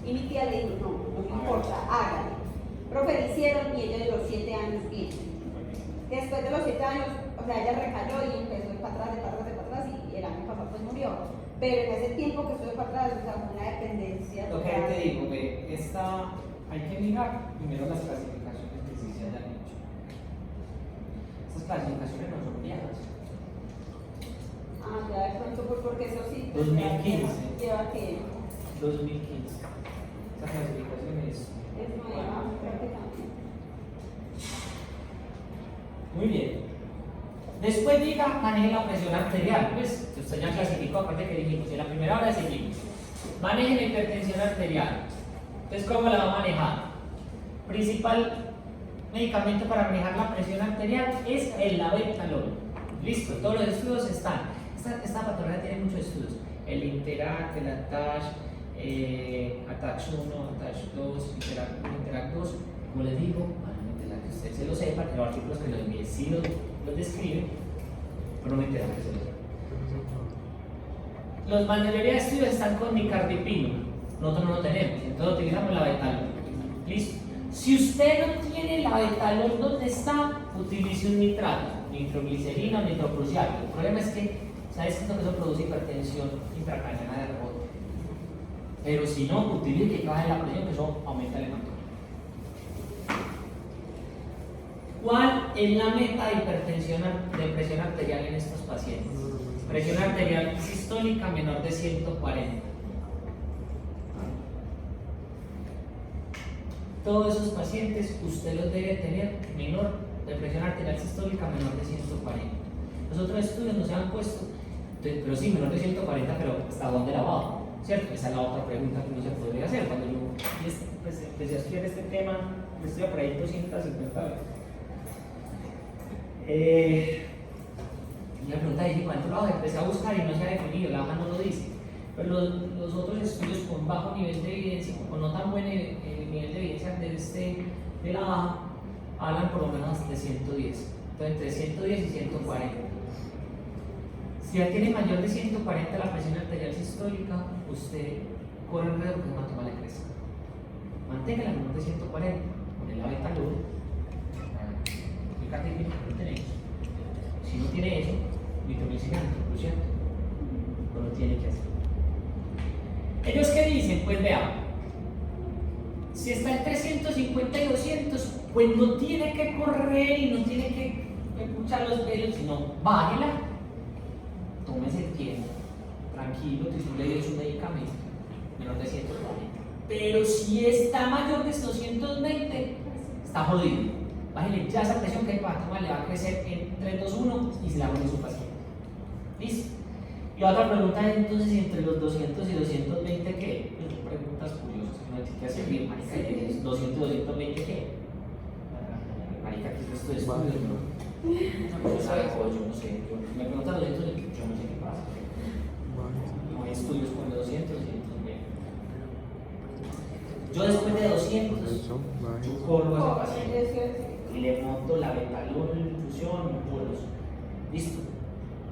Y mi tía le dijo, no me importa, hágale. Profe, le hicieron y ella de los 7 años bien. Después de los 7 años, o sea, ella recayó y empezó de para atrás y el año pasado pues murió. Pero en ese tiempo que estuve para atrás, o sea, una dependencia. Lo que te digo, ve, hay que mirar primero las clasificaciones que sí se hayan hecho. Estas clasificaciones no son viejas. Ah, ya de pronto, porque eso sí. 2015. Lleva que 2015. Esta clasificación es nueva prácticamente. muy bien. Después diga, maneje la presión arterial. Pues usted ya clasificó, aparte que dijimos, en la primera hora seguimos. Maneje la hipertensión arterial. Entonces, ¿cómo la va a manejar? Principal medicamento para manejar la presión arterial es el labetalol. Listo, todos los estudios están. Esta patología tiene muchos estudios. El Interact, el ATACH, ATACH 1, ATACH 2, Interact 2. Como les digo, que usted se lo sepa, que los artículos que lo envíe sí los describen, pero no me interesa que se lo sepa. La mayoría de estudios están con nicardipino, nosotros no lo tenemos, entonces utilizamos la betalol. ¿Listo? Si usted no tiene la betalol, ¿dónde está? Utilice un nitrato, nitroglicerina o nitroprusiato. El problema es que, ¿sabes qué es lo que eso produce? Hipertensión intracraniana de rebote. Pero si no, utilice que baje la presión, que eso aumenta el hematoma. ¿Cuál es la meta de hipertensión de presión arterial en estos pacientes? Presión arterial sistólica menor de 140. Todos esos pacientes usted los debe tener menor de presión arterial sistólica menor de 140. Los otros estudios no se han puesto, pero sí, menor de 140, pero ¿hasta dónde la bajo? ¿Cierto? Esa es la otra pregunta que uno se podría hacer. Cuando yo pues, empecé a estudiar este tema, estudié por ahí 250 veces. Y la pregunta es: ¿cuánto lo hago? Empecé a buscar y no se ha definido, la hoja no lo dice. Pero los otros estudios con bajo nivel de evidencia, con no tan buen nivel de evidencia de la baja, hablan por lo menos de 110. Entonces, entre 110 y 140. Si ya tiene mayor de 140 la presión arterial sistólica, usted corre el riesgo que el hematoma le crezca. Mantenga la menor de 140, con el beta-luz, el no tenemos. Si no tiene eso, nitroglicerante, ¿no es cierto? No lo tiene que hacer. ¿Ellos qué dicen? Pues vean, si está en 350 y 200, pues no tiene que correr y no tiene que escuchar los velos, sino bájela, tómese el tiempo, tranquilo, que usted le dio su medicamento, menor de 140. Pero si está mayor de 220, está jodido. Bájale ya esa presión que el hematoma le va a crecer en 3, 2, 1 y se la pone su paciente. ¿Listo? Y otra pregunta es entonces, entre los 200 y 220, ¿qué? Pues son preguntas curiosas que no hay que hacer bien, marica, ¿y 200, 220 qué? Marica, ¿qué es esto de estudios, no? Yo sabe, yo no sé, me preguntan 200, yo no sé qué pasa. No hay estudios con 200, 220. Yo después de 200, yo corro a ese paciente y le monto la betalol, infusión, bolos. Listo.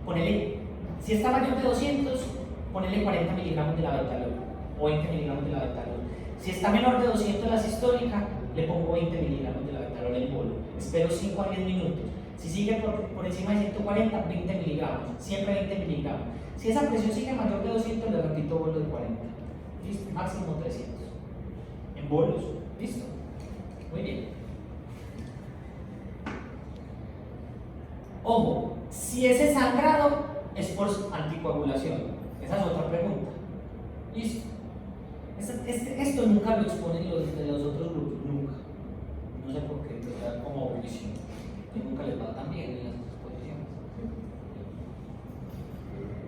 Ponele, si está mayor de 200, ponele 40 miligramos de la betalol o 20 miligramos de la betalol. Si está menor de 200 la sistólica, le pongo 20 miligramos de la betalol en bolo. Espero 5 a 10 minutos. Si sigue por encima de 140, 20 miligramos. Siempre 20 miligramos. Si esa presión sigue mayor de 200, le repito bolo de 40. Listo. Máximo 300. En bolos. Listo. Muy bien. Ojo, si ese sangrado es por anticoagulación. Esa es otra pregunta. ¿Listo? Esto nunca lo exponen de los otros grupos, nunca. No sé por qué, pero como obvisión. Que nunca les va tan bien en las exposiciones.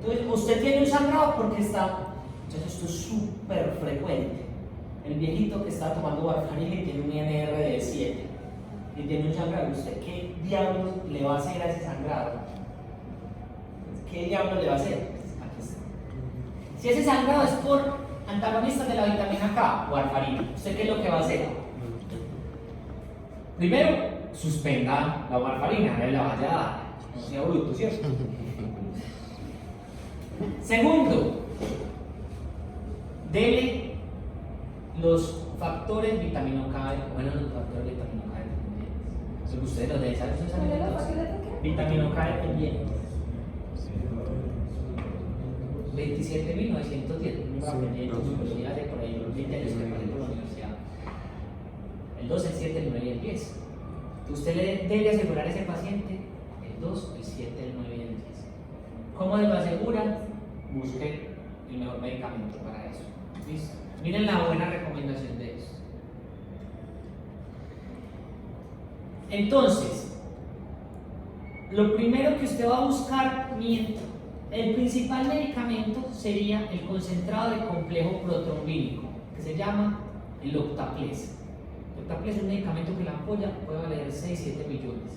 Entonces, usted tiene un sangrado porque está. Entonces, esto es súper frecuente. El viejito que está tomando warfarina y tiene un INR de 7 y tiene un sangrado, ¿usted qué diablos le va a hacer a ese sangrado? ¿Qué diablos le va a hacer? Aquí está. Si ese sangrado es por antagonistas de la vitamina K, warfarina, ¿usted qué es lo que va a hacer? Primero, suspenda la warfarina, no la vaya a dar, no sea bruto, ¿cierto? Segundo, dele los factores vitamina K, bueno, los factores vitamina K dependientes. Lo que ustedes lo deben saber, ¿ustedes saben entonces? Vitamina K dependiente. 27.910, un aprendiendo en psicología de por ahí los 20 años que pasé por la universidad. El 2, el 7, el 9 y el 10. Usted le debe asegurar a ese paciente el 2, el 7, el 9 y el 10. ¿Cómo lo asegura? Busque el mejor medicamento para eso. ¿Listo? Miren la buena recomendación de eso. Entonces, lo primero que usted va a buscar, el principal medicamento sería el concentrado de complejo protrombínico, que se llama el Octaples. El Octaples es un medicamento que la ampolla puede valer 6-7 millones.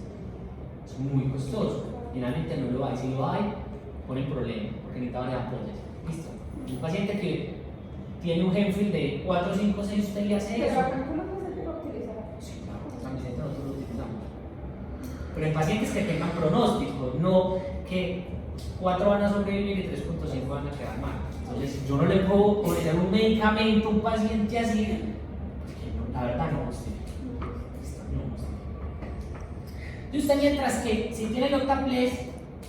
Es muy costoso. Generalmente no lo hay. Si lo hay, pone problema, porque necesita varias ampollas. Listo. Un paciente que tiene un Genfil de 4, 5, 6, usted le hace eso. Pero acá no lo utilizar. Sí, claro, también nosotros lo utilizamos. Pero en pacientes que tengan pronóstico, no que 4 van a sobrevivir y 3.5 van a quedar mal. Entonces, yo no le puedo poner un medicamento a un paciente así, porque no, la verdad no, usted. Y usted, mientras que si tiene el Octaples,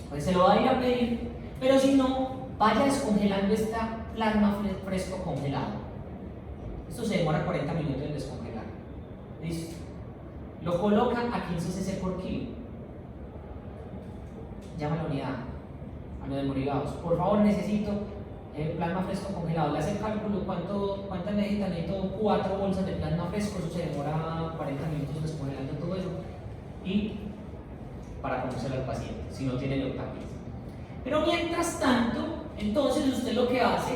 pues se lo va a ir a pedir, pero si no, vaya descongelando esta plasma fresco congelado. Esto se demora 40 minutos en descongelar. ¿Listo? lo coloca a 15 cc por kilo. Llama a la unidad, a los desmorilados. Por favor, necesito plasma fresco congelado. Le hace el cálculo, ¿cuántas necesitan? Necesito 4 bolsas de plasma fresco, eso se demora 40 minutos descongelando todo eso. Y para conocer al paciente, si no tiene leotapias. Pero mientras tanto, entonces usted lo que hace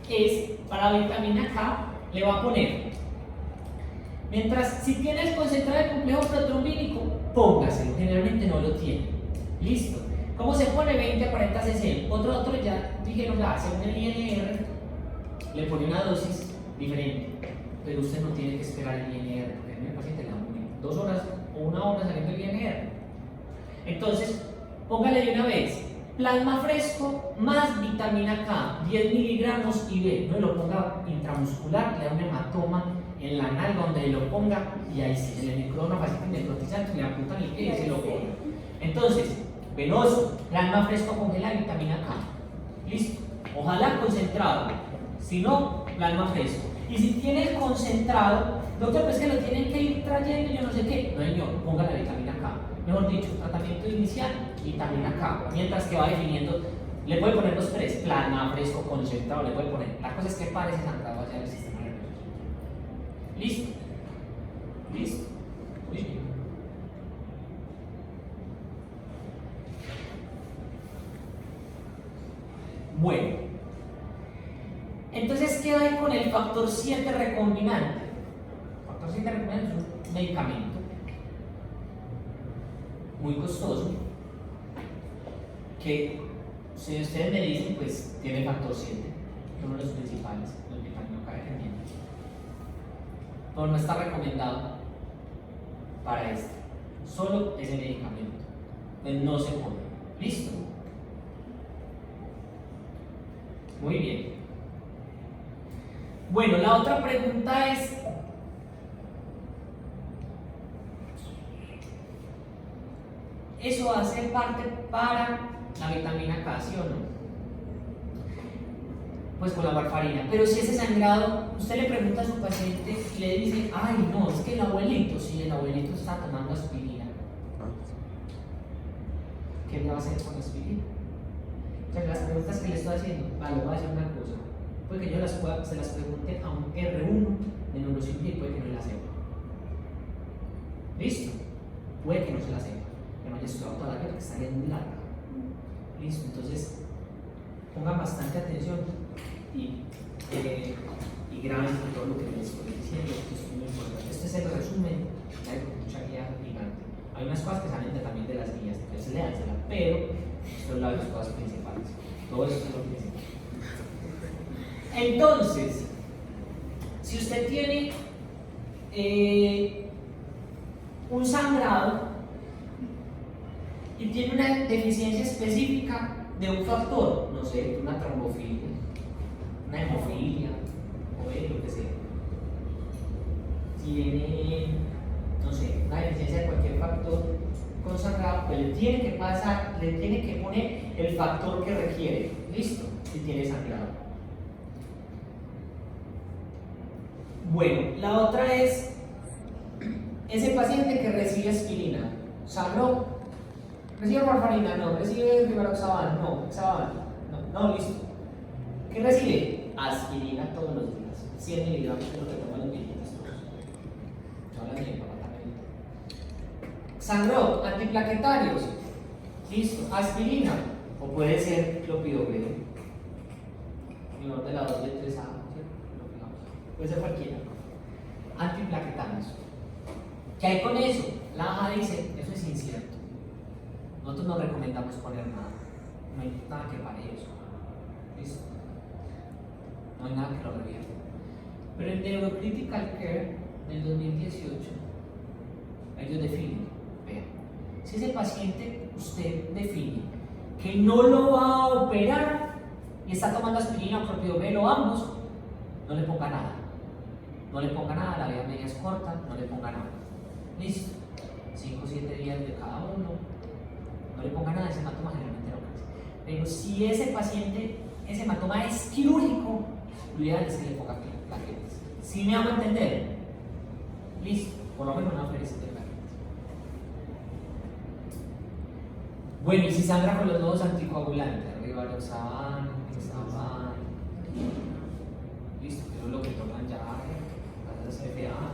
es, para la vitamina K, le va a poner, si tiene el concentrado de complejo protrombínico, póngaselo, generalmente no lo tiene. Listo. ¿Cómo se pone? 20 a 40 cc. Otro ya dijeron, según el INR, le pone una dosis diferente, pero usted no tiene que esperar el INR, porque el paciente le da 2 horas o 1 hora saliendo el INR. Entonces, póngale de una vez plasma fresco más vitamina K, 10 miligramos y B, no lo ponga intramuscular, le da un hematoma en la nalga donde lo ponga y ahí sí, en el necronofacito necrotizante le apuntan el pie y se lo ponga. Entonces, venoso, plasma fresco congela vitamina K. Listo. Ojalá concentrado. Si no, plasma fresco. Y si tiene el concentrado, doctor, pues que lo tienen que ir trayendo, yo no sé qué. No, señor, ponga la vitamina K. Mejor dicho, tratamiento inicial, vitamina K. Mientras que va definiendo, le puede poner los 3, plasma fresco, concentrado, le puede poner. La cosa es que pare ese sangrado hacia el sistema nervioso. Listo. Listo. Muy bien. Bueno, entonces, ¿qué hay con el factor 7 recombinante? El factor 7 recombinante es un medicamento muy costoso que, si ustedes me dicen, pues tiene factor 7, es uno de los principales, el vitamina K dependiente, pero no está recomendado para esto, solo ese medicamento, pues no se pone. ¿Listo? Muy bien. Bueno, la otra pregunta es, ¿eso hace parte para la vitamina K, sí o no? Pues con la warfarina. Pero si ese sangrado, usted le pregunta a su paciente y le dice, ay no, es que el abuelito está tomando aspirina. ¿Qué le va a hacer con aspirina? Entonces, las preguntas que le estoy haciendo, vale, voy a hacer una cosa. Puede que yo se las pregunte a un R1 de neurocirugía y puede que no la sepa. ¿Listo? Puede que no se la sepa, que no haya estudiado toda la vida, que estaría muy larga. ¿Listo? Entonces, pongan bastante atención y graben todo lo que les estoy diciendo, que es muy importante. Este es el resumen, hay mucha guía gigante. Hay unas cosas que salen también de las guías, entonces léansela, pero son las cosas principales. Todo eso es lo principal. Entonces, si usted tiene un sangrado y tiene una deficiencia específica de un factor, no sé, una trombofilia, una hemofilia, o lo que sea, tiene, no sé, una deficiencia de cualquier factor con sangrado, pues le tiene que poner el factor que requiere. Listo, si tiene sangrado. Bueno, la otra es ese paciente que recibe aspirina. ¿Sangró? ¿Recibe warfarina? No. ¿Recibe rivaroxaban? No. Hexaban? No, listo. ¿Qué recibe? Aspirina todos los días. 100 miligramos de lo que toman los viejitos todos. No la tienen para matar. Sangró, antiplaquetarios, listo, aspirina, o puede ser clopidogrel, menor de la 2 de 3A, puede ser cualquiera. Antiplaquetarios. ¿Qué hay con eso? La AJA dice, eso es incierto. Nosotros no recomendamos poner nada, no hay nada que pare eso. ¿Listo? No hay nada que lo revierta. Pero en Neurocritical Care del 2018, ellos definen. Si ese paciente usted define que no lo va a operar y está tomando aspirina o clopidogrel o ambos, no le ponga nada. No le ponga nada, la vida media es corta, no le ponga nada. Listo. 5 o 7 días de cada uno. No le ponga nada, ese hematoma generalmente no crece. Pero si ese paciente, ese hematoma es quirúrgico, lo ideal es que le ponga plaquetas. ¿Sí me hago entender? Listo. Por lo menos una felicitación de plaquetas. Bueno, y si sangra con los nuevos anticoagulantes, rivaroxaban, Pixaban, listo, eso es lo que toman ya, las CFA.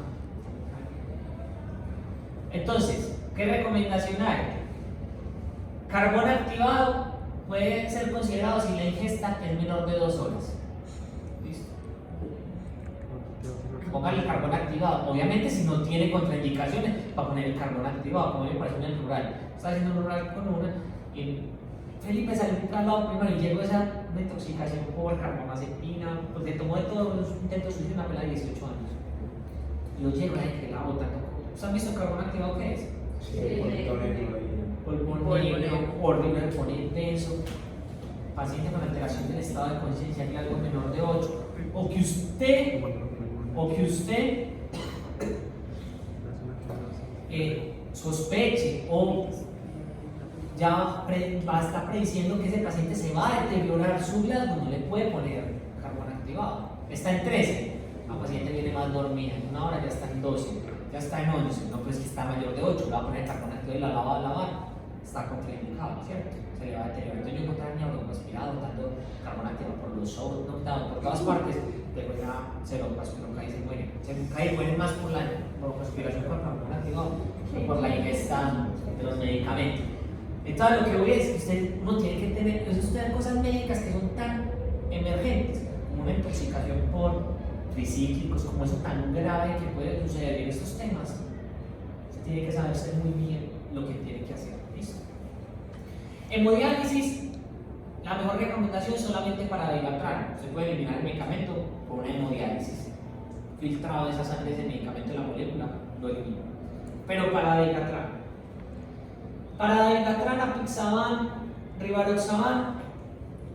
Entonces, ¿qué recomendación hay? Carbón activado puede ser considerado si la ingesta es menor de 2 horas. Listo. Póngale el carbón activado. Obviamente, si no tiene contraindicaciones, va a poner el carbón activado, como me parece en el rural. Está haciendo un rural con una y Felipe salió un calado primero y llegó esa intoxicación por carbamazepina, porque tomó de todos los intentos suicidio una pelada de 18 años. Y yo llego y que la botan. ¿Ustedes han visto carbón activado qué es? Sí. Polvonín, horrible, pone intenso, paciente con alteración del estado de conciencia, que algo menor de 8, o que usted sospeche o ya va a estar prediciendo que ese paciente se va a deteriorar su glasma, no le puede poner carbón activado. Está en 13, la paciente viene más dormida, en una hora ya está en 12, ya está en 11, no pues que está mayor de 8, le va a poner carbón activado y la lava a lavar, está contraindicado, ¿cierto? Se le va a deteriorar. Entonces yo encontré a mi broncoaspirado dando carbón activado por los ojos, no, por todas partes, después ya se lo broncoaspiró, cae y se muere. Se cae y muere más por la broncoaspiración con carbón activado que por la ingesta de los medicamentos. Entonces lo que voy es que uno tiene que tener cosas médicas que son tan emergentes, como una intoxicación por tricíclicos, como eso tan grave que puede suceder en estos temas. Usted tiene que saber hacer muy bien lo que tiene que hacer. ¿Listo? Hemodiálisis, la mejor recomendación es solamente para dilatar. Se puede eliminar el medicamento por una hemodiálisis. Filtrado de esa sangre de medicamento de la molécula, lo elimina. Pero para dilatar. Para dilatar, Apixaban, Rivaroxaban,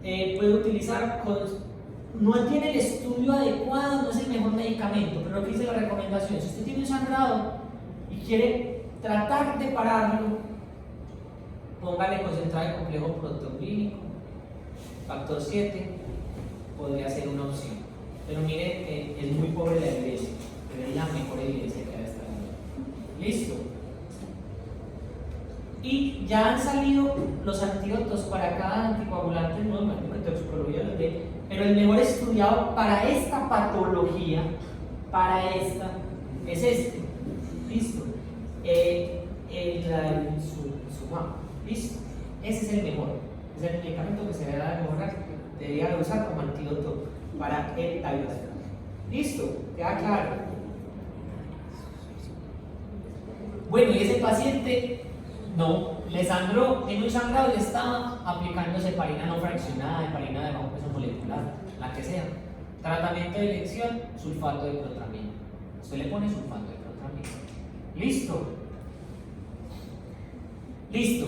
puede utilizar, no tiene el estudio adecuado, no es el mejor medicamento, pero lo que dice la recomendación, si usted tiene un sangrado y quiere tratar de pararlo, póngale concentrado el complejo proteolítico, factor 7, podría ser una opción. Pero mire que es muy pobre la evidencia, pero es la mejor evidencia que hay hasta ahora. ¿Listo? Y ya han salido los antídotos para cada anticoagulante, no en toxicología, pero el mejor estudiado para esta patología, para esta, es este. ¿Listo? El Sumab. ¿Listo? Ese es el mejor. Es el medicamento que se debe debería usar como antídoto para el diabetes. ¿Listo? ¿Queda claro? Bueno, y ese paciente no, le sangró, en un sangrado le estaba aplicando heparina no fraccionada, heparina de bajo peso molecular, la que sea. Tratamiento de elección, sulfato de protramina. Usted le pone sulfato de protramina. ¿Listo? Listo.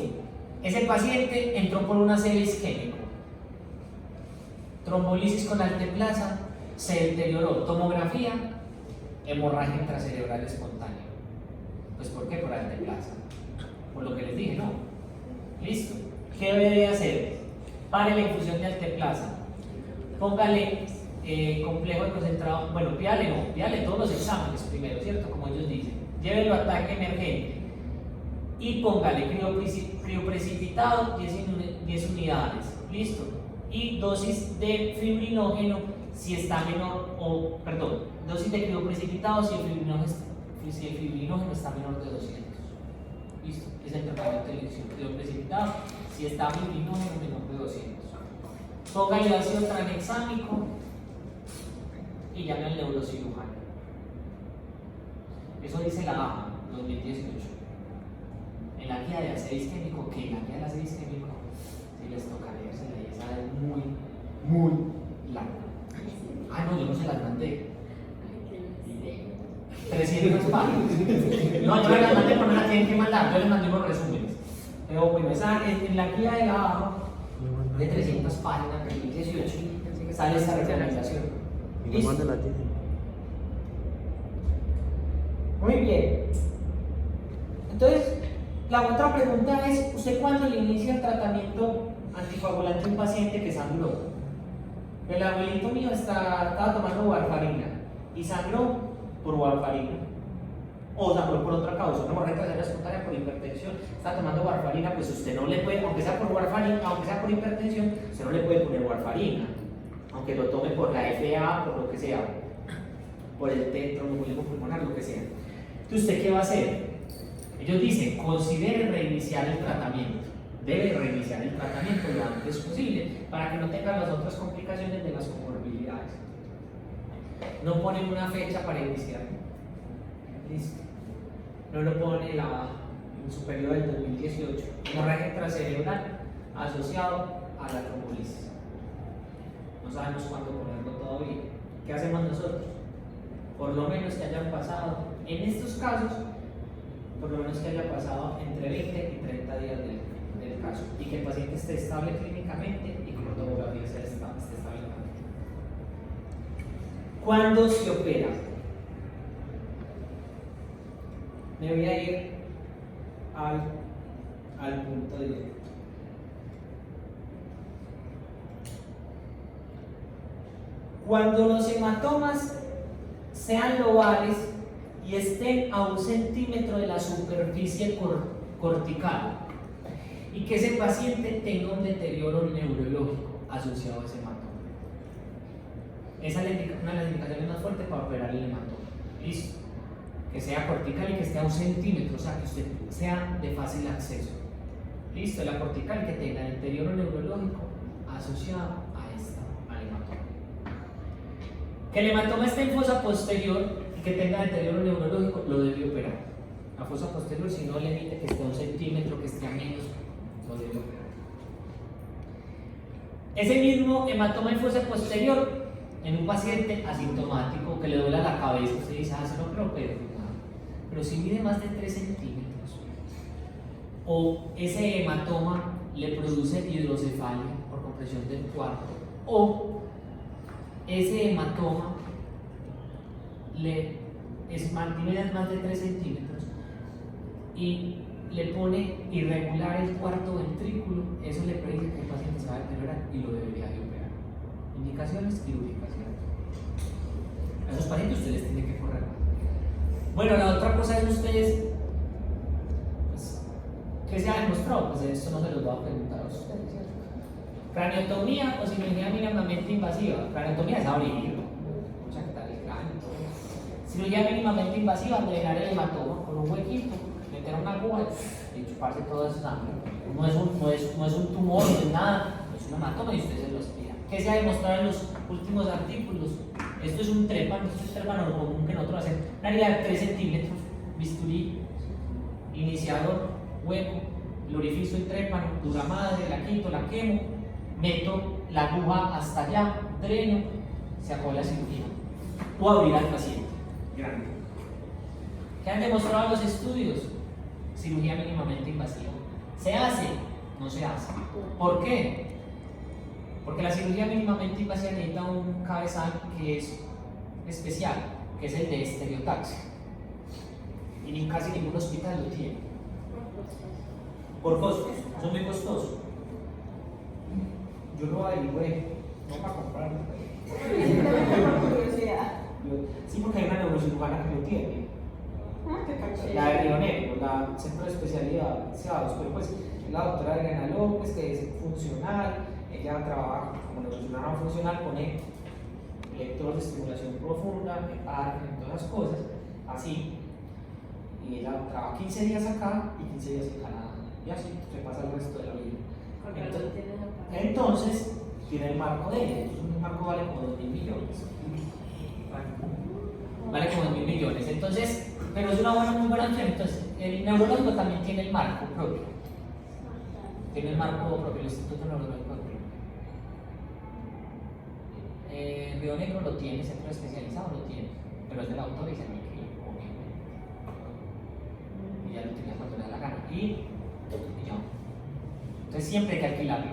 Ese paciente entró por un ACV isquémico. Trombolisis con alteplasa, se deterioró. Tomografía, hemorragia intracerebral espontánea. Pues ¿por qué? Por alteplasa. Por lo que les dije, no. Listo. ¿Qué debe hacer? Pare la infusión de alteplasa. Póngale complejo de concentrado. Bueno, pídale todos los exámenes primero, ¿cierto? Como ellos dicen. Llévelo a ataque emergente. Y póngale crioprecipitado 10 unidades. Listo. Y dosis de fibrinógeno si está menor, dosis de crioprecipitado si el fibrinógeno está menor de 200. Listo, es el tratamiento de elección crioprecipitado si está fibrinógeno menor de 200. Póngale ácido tranexámico y llame al neurocirujano. Eso dice la AJA 2018. En la guía de ACV isquémico, que en la guía de ACV isquémico, si les toca leérsela y esa es muy larga. Ah, no, yo no se las mandé. 300 páginas. No, yo les mandé, pero no la tienen que mandar, yo les mandé unos resúmenes. Pero bueno, esa, en la guía de la AJA de 300 páginas, 2018, sale esta recomendación. ¿Listo? Muy bien. Entonces, la otra pregunta es, ¿usted cuándo le inicia el tratamiento anticoagulante a un paciente que sangró? El abuelito mío estaba tomando warfarina y sangró por warfarina. O sea, por otra causa, una hemorragia intraserial espontánea por hipertensión, está tomando warfarina, pues usted no le puede, aunque sea por warfarina, aunque sea por hipertensión, usted no le puede poner warfarina, aunque lo tome por la FA, por lo que sea, por el tromboembolismo pulmonar, lo que sea. Entonces, ¿usted qué va a hacer? Ellos dicen, considere reiniciar el tratamiento. Debe reiniciar el tratamiento lo antes posible para que no tenga las otras complicaciones de las comorbilidades. No ponen una fecha para iniciar. Listo. No lo pone en su periodo del 2018. Hemorragia intracerebral asociado a la trombolisis. No sabemos cuándo ponerlo todavía. ¿Qué hacemos nosotros? Por lo menos que hayan pasado, en estos casos, por lo menos que haya pasado entre 20 y 30 días del caso y que el paciente esté estable clínicamente y con tomografía esté estable. ¿Cuándo se opera? Me voy a ir al punto directo. Cuando los hematomas sean lobales y estén a 1 centímetro de la superficie cortical y que ese paciente tenga un deterioro neurológico asociado a ese hematoma. Esa es una de las indicaciones más fuertes para operar el hematoma. Listo. Que sea cortical y que esté a 1 centímetro, o sea, que usted sea de fácil acceso. Listo, la cortical y que tenga deterioro neurológico asociado al hematoma. Que el hematoma esté en fosa posterior y que tenga deterioro neurológico, lo debe operar. La fosa posterior, si no le emite que esté a 1 centímetro, que esté a menos, lo debe operar. Ese mismo hematoma en fosa posterior, en un paciente asintomático que le duele la cabeza, usted dice, se lo opero, pero si mide más de 3 centímetros, o ese hematoma le produce hidrocefalia por compresión del cuarto, o ese hematoma mide más de 3 centímetros y le pone irregular el cuarto ventrículo, eso le predice que el paciente se va a deteriorar y lo debería de operar. Indicaciones quirúrgicas. A esos pacientes ustedes les tienen que correr. Bueno, la otra cosa es ustedes, pues, ¿qué se ha demostrado? Pues esto no se los voy a preguntar a ustedes, ¿cierto? Craniotomía o cirugía mínimamente invasiva. Craniotomía es abrir, mucha que tal el cráneo. Cirugía mínimamente invasiva, drenar el hematoma con un huequito, meter una aguja y chuparse toda esa sangre. No es un tumor, no es nada, es un hematoma y ustedes se lo aspiran. ¿Qué se ha demostrado en los últimos artículos? Esto es un trépano, lo común que nosotros hacemos. Una herida de 3 centímetros, bisturí, iniciador, hueco, el orificio y trépano, dura madre, la quito, la quemo, meto la aguja hasta allá, dreno, se acabó la cirugía. O abrir al paciente, grande. ¿Qué han demostrado los estudios? Cirugía mínimamente invasiva. ¿Se hace? No se hace. ¿Por qué? Porque la cirugía mínimamente invasiva necesita un cabezal que es especial, que es el de estereotaxia. Y casi ningún hospital lo tiene. Por costos, son muy costosos. Yo lo averigüé, no para comprarlo. Sí, porque hay una neurocirujana que lo tiene. La de Río Negro, la Centro de Especialidad SEADOS, pero pues la doctora Adriana López, que es funcional. Ella trabaja como neurocirujana funcional, pone electrodos de estimulación profunda, en todas las cosas, así. Y ella trabaja 15 días acá y 15 días en Canadá. Y así se pasa el resto de la vida. Entonces, tiene el marco de ella. Entonces, un marco vale como 2.000 millones. Vale como 2.000 millones. Entonces, pero es una muy buena opción. Entonces, el neurológico también tiene el marco propio. Tiene el marco propio, el Instituto Neurológico. Río Negro lo tiene, centro especializado lo tiene, pero es del autor y se me equivoco. Y ya lo tenía cuando le da la gana. Y ya. Entonces siempre hay que alquilarlo.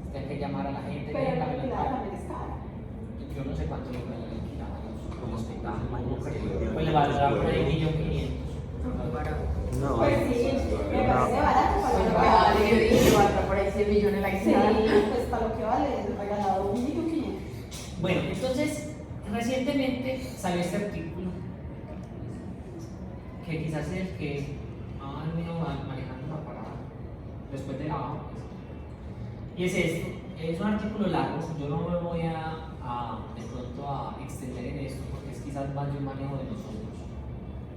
Usted hay que llamar a la gente. Pero la alquilada también es cara. Yo no sé cuánto le pueden alquilar a los hospitales. Pues le va a dar por ahí 1.500.000. No, Pues sí, me parece barato para lo que Yo vale. dije, va a estar por ahí 100 millones la Sí, alquilada. pues para lo que vale, es regalado 1.500.000. Bueno, entonces recientemente salió este artículo que quizás es el que ha venido manejando la parada después de la baja. Y es esto, es un artículo largo, yo no me voy de pronto a extender en esto porque es quizás más de un manejo de nosotros,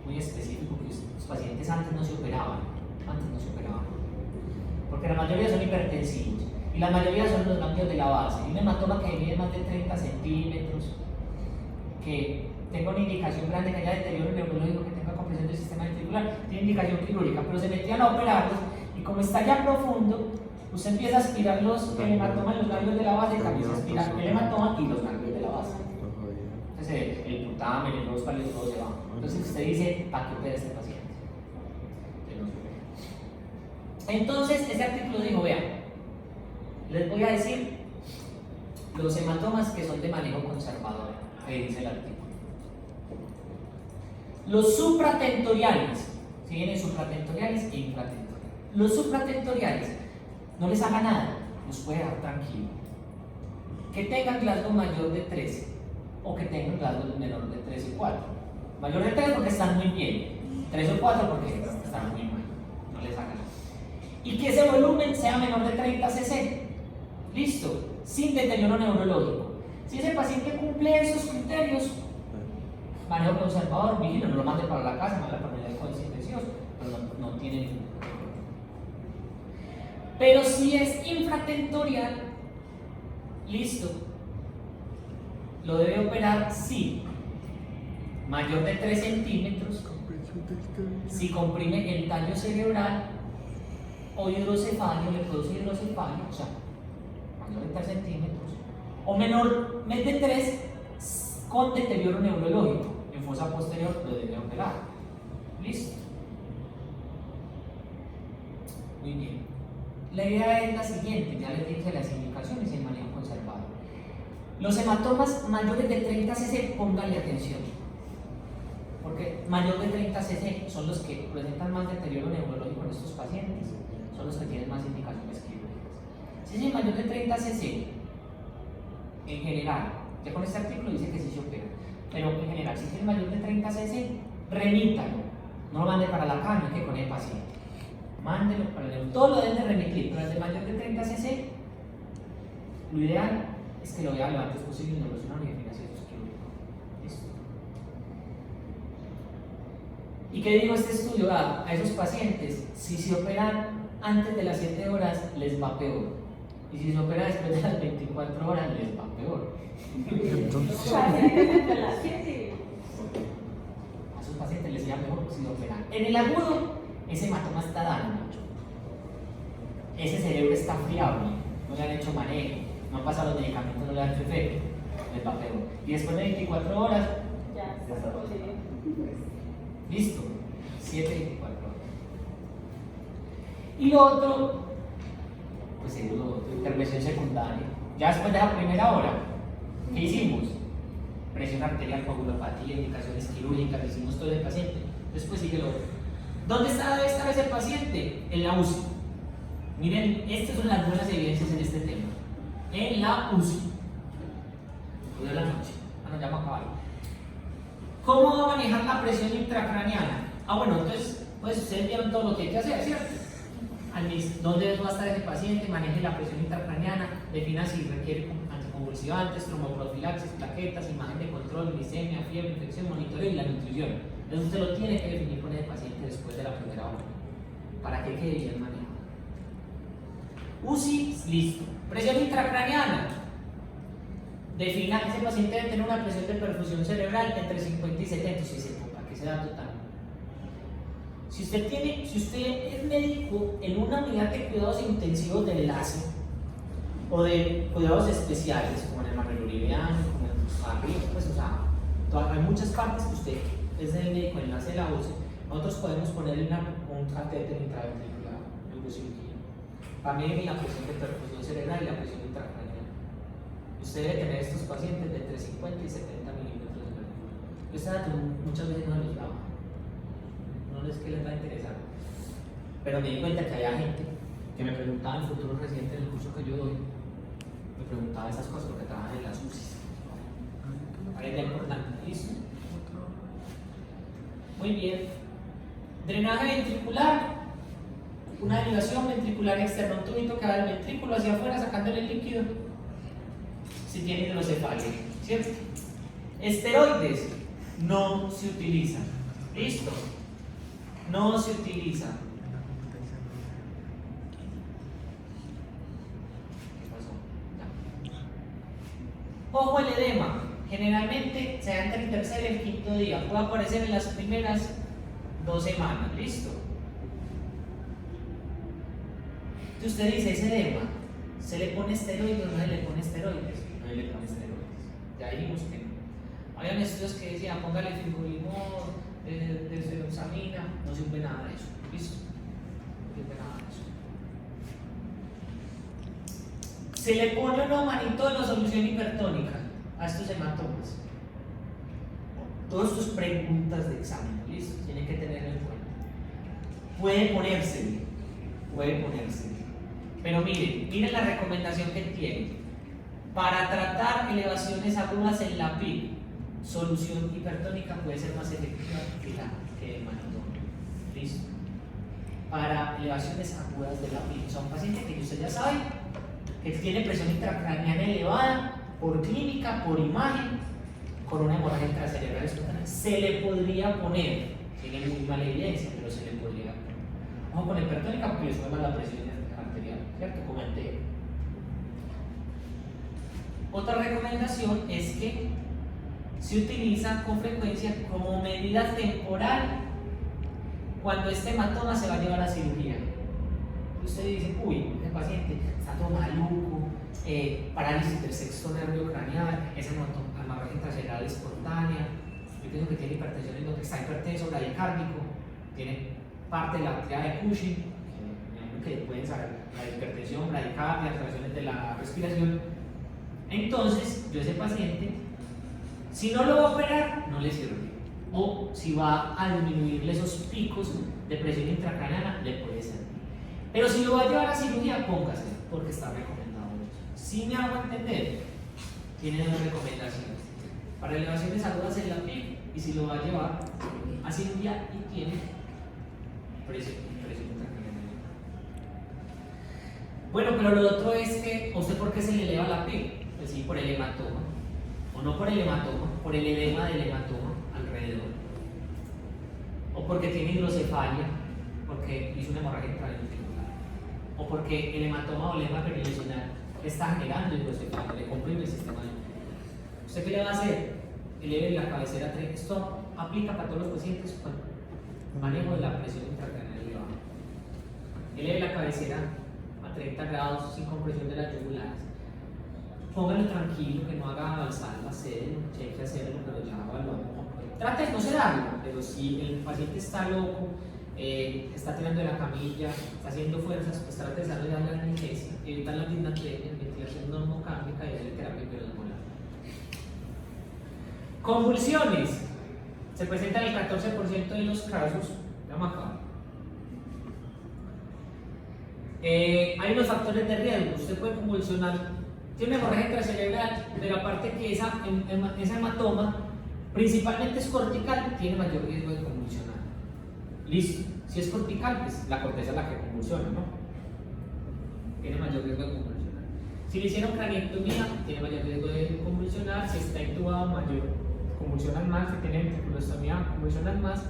muy específico, que los pacientes antes no se operaban, porque la mayoría son hipertensivos y la mayoría son los ganglios de la base. Y un hematoma que mide más de 30 centímetros, que tenga una indicación grande, que haya deterioro neurológico, que tenga compresión del sistema ventricular, tiene indicación quirúrgica, pero se metían a operarlos y como está ya profundo, usted empieza a aspirar el hematoma en los ganglios de la base, y también se aspira el hematoma y los ganglios de la base. Entonces el putamen, el globus pálido, todo se va. Entonces usted dice, ¿para qué opera este paciente? Entonces ese artículo dijo, vean, les voy a decir los hematomas que son de manejo conservador, que dice el artículo. Los supratentoriales, si vienen supratentoriales e infratentoriales. Los supratentoriales, no les haga nada, los puede dejar tranquilo. Que tengan Glasgow mayor de 13 o que tengan Glasgow menor de 3 y 4. Mayor de 3 porque están muy bien, 3 o 4 porque están muy mal, no les haga nada. Y que ese volumen sea menor de 30 cc. Listo, sin deterioro neurológico. Si ese paciente cumple esos criterios, manejo conservador, vigilo, no lo mande para la casa, mande para el médico infeccioso, pero no tiene ningún problema. Pero si es infratentorial, listo, lo debe operar si mayor de 3 centímetros, si comprime el tallo cerebral o hidrocefalia, le produce hidrocefalia, o sea, mayor de 3 centímetros, o menor de 3 con deterioro neurológico, en fosa posterior lo debe operar. Listo. Muy bien. La idea es la siguiente, ya les dije las indicaciones y el manejo conservado. Los hematomas mayores de 30 cc, pónganle atención, porque mayor de 30 cc son los que presentan más deterioro neurológico en estos pacientes, son los que tienen más indicaciones quirúrgicas. Si es mayor de 30 cc, en general, ya con este artículo dice que sí se opera, pero en general, si tiene mayor de 30 cc, remítalo, no lo mande para la cama, que con el paciente. Mándelo para el todo lo deben de remitir, pero el de mayor de 30 cc, lo ideal es que lo vea lo antes posible y no lo suena ni financiero quirúrgico. Listo. ¿Y qué digo este estudio? A esos pacientes, si se operan antes de las 7 horas, les va peor. Y si se opera después de las 24 horas, les va peor. O sea, tiene que meter las 7. A esos pacientes les iba mejor si se operan. En el agudo, ese hematoma está dando. Ese cerebro está friable, no le han hecho manejo, no han pasado los medicamentos, no le han hecho efecto, les va peor. Y después de 24 horas, Ya está posible. listo, 7-24 horas. Y lo otro, pues es lo otro, intervención secundaria. Ya después de la primera hora, ¿qué hicimos? Presión arterial, coagulopatía, indicaciones quirúrgicas, hicimos todo el paciente. Después sigue lo otro. ¿Dónde debe estar ese paciente? En la UCI. Miren, estas son las buenas evidencias en este tema. En la UCI. De la noche. Bueno, ya me acabaron. ¿Cómo va a manejar la presión intracraneana? Bueno, entonces, pues ustedes vieron todo lo que hay que hacer, ¿cierto? ¿Dónde va a estar ese paciente? Maneje la presión intracraneana, defina si requiere anticonvulsivantes, tromboprofilaxis, plaquetas, imagen de control, glicemia, fiebre, infección, monitoreo y la nutrición. Entonces usted lo tiene que definir con el paciente después de la primera hora, para que quede bien manejado. UCI, listo. Presión intracraneana. Defina que ese paciente debe tener una presión de perfusión cerebral entre 50 y 70, si se toca, que sea total. Si usted es médico en una unidad de cuidados intensivos de enlace o de cuidados especiales, como en el Manuel Uribeano, como en el Barrio, pues o sea, hay muchas partes que usted es el médico de enlace de la UCI, nosotros podemos ponerle un catéter intraventricular, neurocirugía, para medir la presión de perfusión cerebral y la presión intracraneal. Usted debe tener estos pacientes de entre 50 y 70 milímetros de mercurio. Este dato muchas veces no los daba. No es que les va a interesar, pero me di cuenta que había gente que me preguntaba en futuros residentes del curso que yo doy, me preguntaba esas cosas porque trabajan en las UCI. Parece importante, ¿listo? Muy bien. Drenaje ventricular, una derivación ventricular externa, un tubito que va del ventrículo hacia afuera sacándole el líquido si tiene hidrocefalia, ¿cierto? Esteroides no se utilizan, ¿listo? No se utilizan. ¿Qué pasó? Ya. Ojo, el edema generalmente se da entre el tercer y el quinto día, puede aparecer en las primeras 2 semanas, ¿listo? Entonces usted dice, ese edema, ¿se le pone esteroides o no se le pone esteroides? No se le pone esteroides. Ya dijimos que no. Habían estudios que decían, póngale figurimor, desoxamina, no sirve nada de eso, ¿listo? No sirve nada de eso. ¿Se le pone o no manitol o solución hipertónica a estos hematomas? Todas tus preguntas de examen, ¿listo? Tienen que tenerlo en cuenta. Puede ponérsele, pero miren la recomendación que tiene. Para tratar elevaciones agudas en la PIB, solución hipertónica puede ser más efectiva que el manitol, ¿listo? Para elevaciones agudas de la PIB, o sea, un paciente que usted ya sabe que tiene presión intracraneana elevada por clínica, por imagen, con una hemorragia intracerebral espontánea, se le podría poner, tiene muy mala evidencia, pero se le podría poner. Vamos con hipertónica porque le sube más la presión arterial, ¿cierto? Comenté. Otra recomendación es que se utiliza con frecuencia como medida temporal cuando este hematoma se va a llevar a cirugía. Usted dice, uy, este paciente está todo maluco, parálisis del sexto nervio craneal, esa hemorragia intracerebral espontánea, yo pienso que tiene hipertensión endócrina, está hipertenso, bradicárdico, tiene parte de la actividad de Cushing, que pueden saber la hipertensión, bradicardia, alteraciones de la respiración. Entonces, yo a ese paciente, si no lo va a operar, no le sirve. O si va a disminuirle esos picos de presión intracraneana, le puede servir. Pero si lo va a llevar a cirugía, póngase, porque está recomendado. Si me hago entender, tiene 2 recomendaciones. Para elevaciones agudas en la PIB, y si lo va a llevar a cirugía y tiene presión intracraneana. Bueno, pero lo otro es que, ¿usted por qué se le eleva la PIB? Pues sí, por el hematoma. O no por el hematoma, por el edema del hematoma alrededor. O porque tiene hidrocefalia, porque hizo una hemorragia intraventricular. O porque el hematoma o el edema perilesional está generando hidrocefalia, le comprime el sistema de. ¿Usted qué le va a hacer? Eleve la cabecera 3. Esto aplica para todos los pacientes con manejo de la presión intracraneal elevada. Eleve la cabecera a 30 grados sin compresión de las yugulares. Póngalo tranquilo, que no haga avanzar la sede, cheque hacerlo, pero ya evaluamos. Trate de no sedarlo, pero si el paciente está loco, está tirando de la camilla, está haciendo fuerzas, pues trate de desarrollar la analgesia, evitar la disnatrea, ventilación normocárdica y hacer terapia periosmolar. Convulsiones. Se presentan en el 14% de los casos. Vamos acá. Hay unos factores de riesgo. Usted puede convulsionar. Tiene una hemorragia intracerebral, pero aparte que esa hematoma, principalmente es cortical, tiene mayor riesgo de convulsionar. Listo. Si es cortical, pues la corteza es la que convulsiona, ¿no? Tiene mayor riesgo de convulsionar. Si le hicieron craniectomía, tiene mayor riesgo de convulsionar. Si está intubado, mayor convulsionan más. Si tiene ventriculostomía, convulsionan más.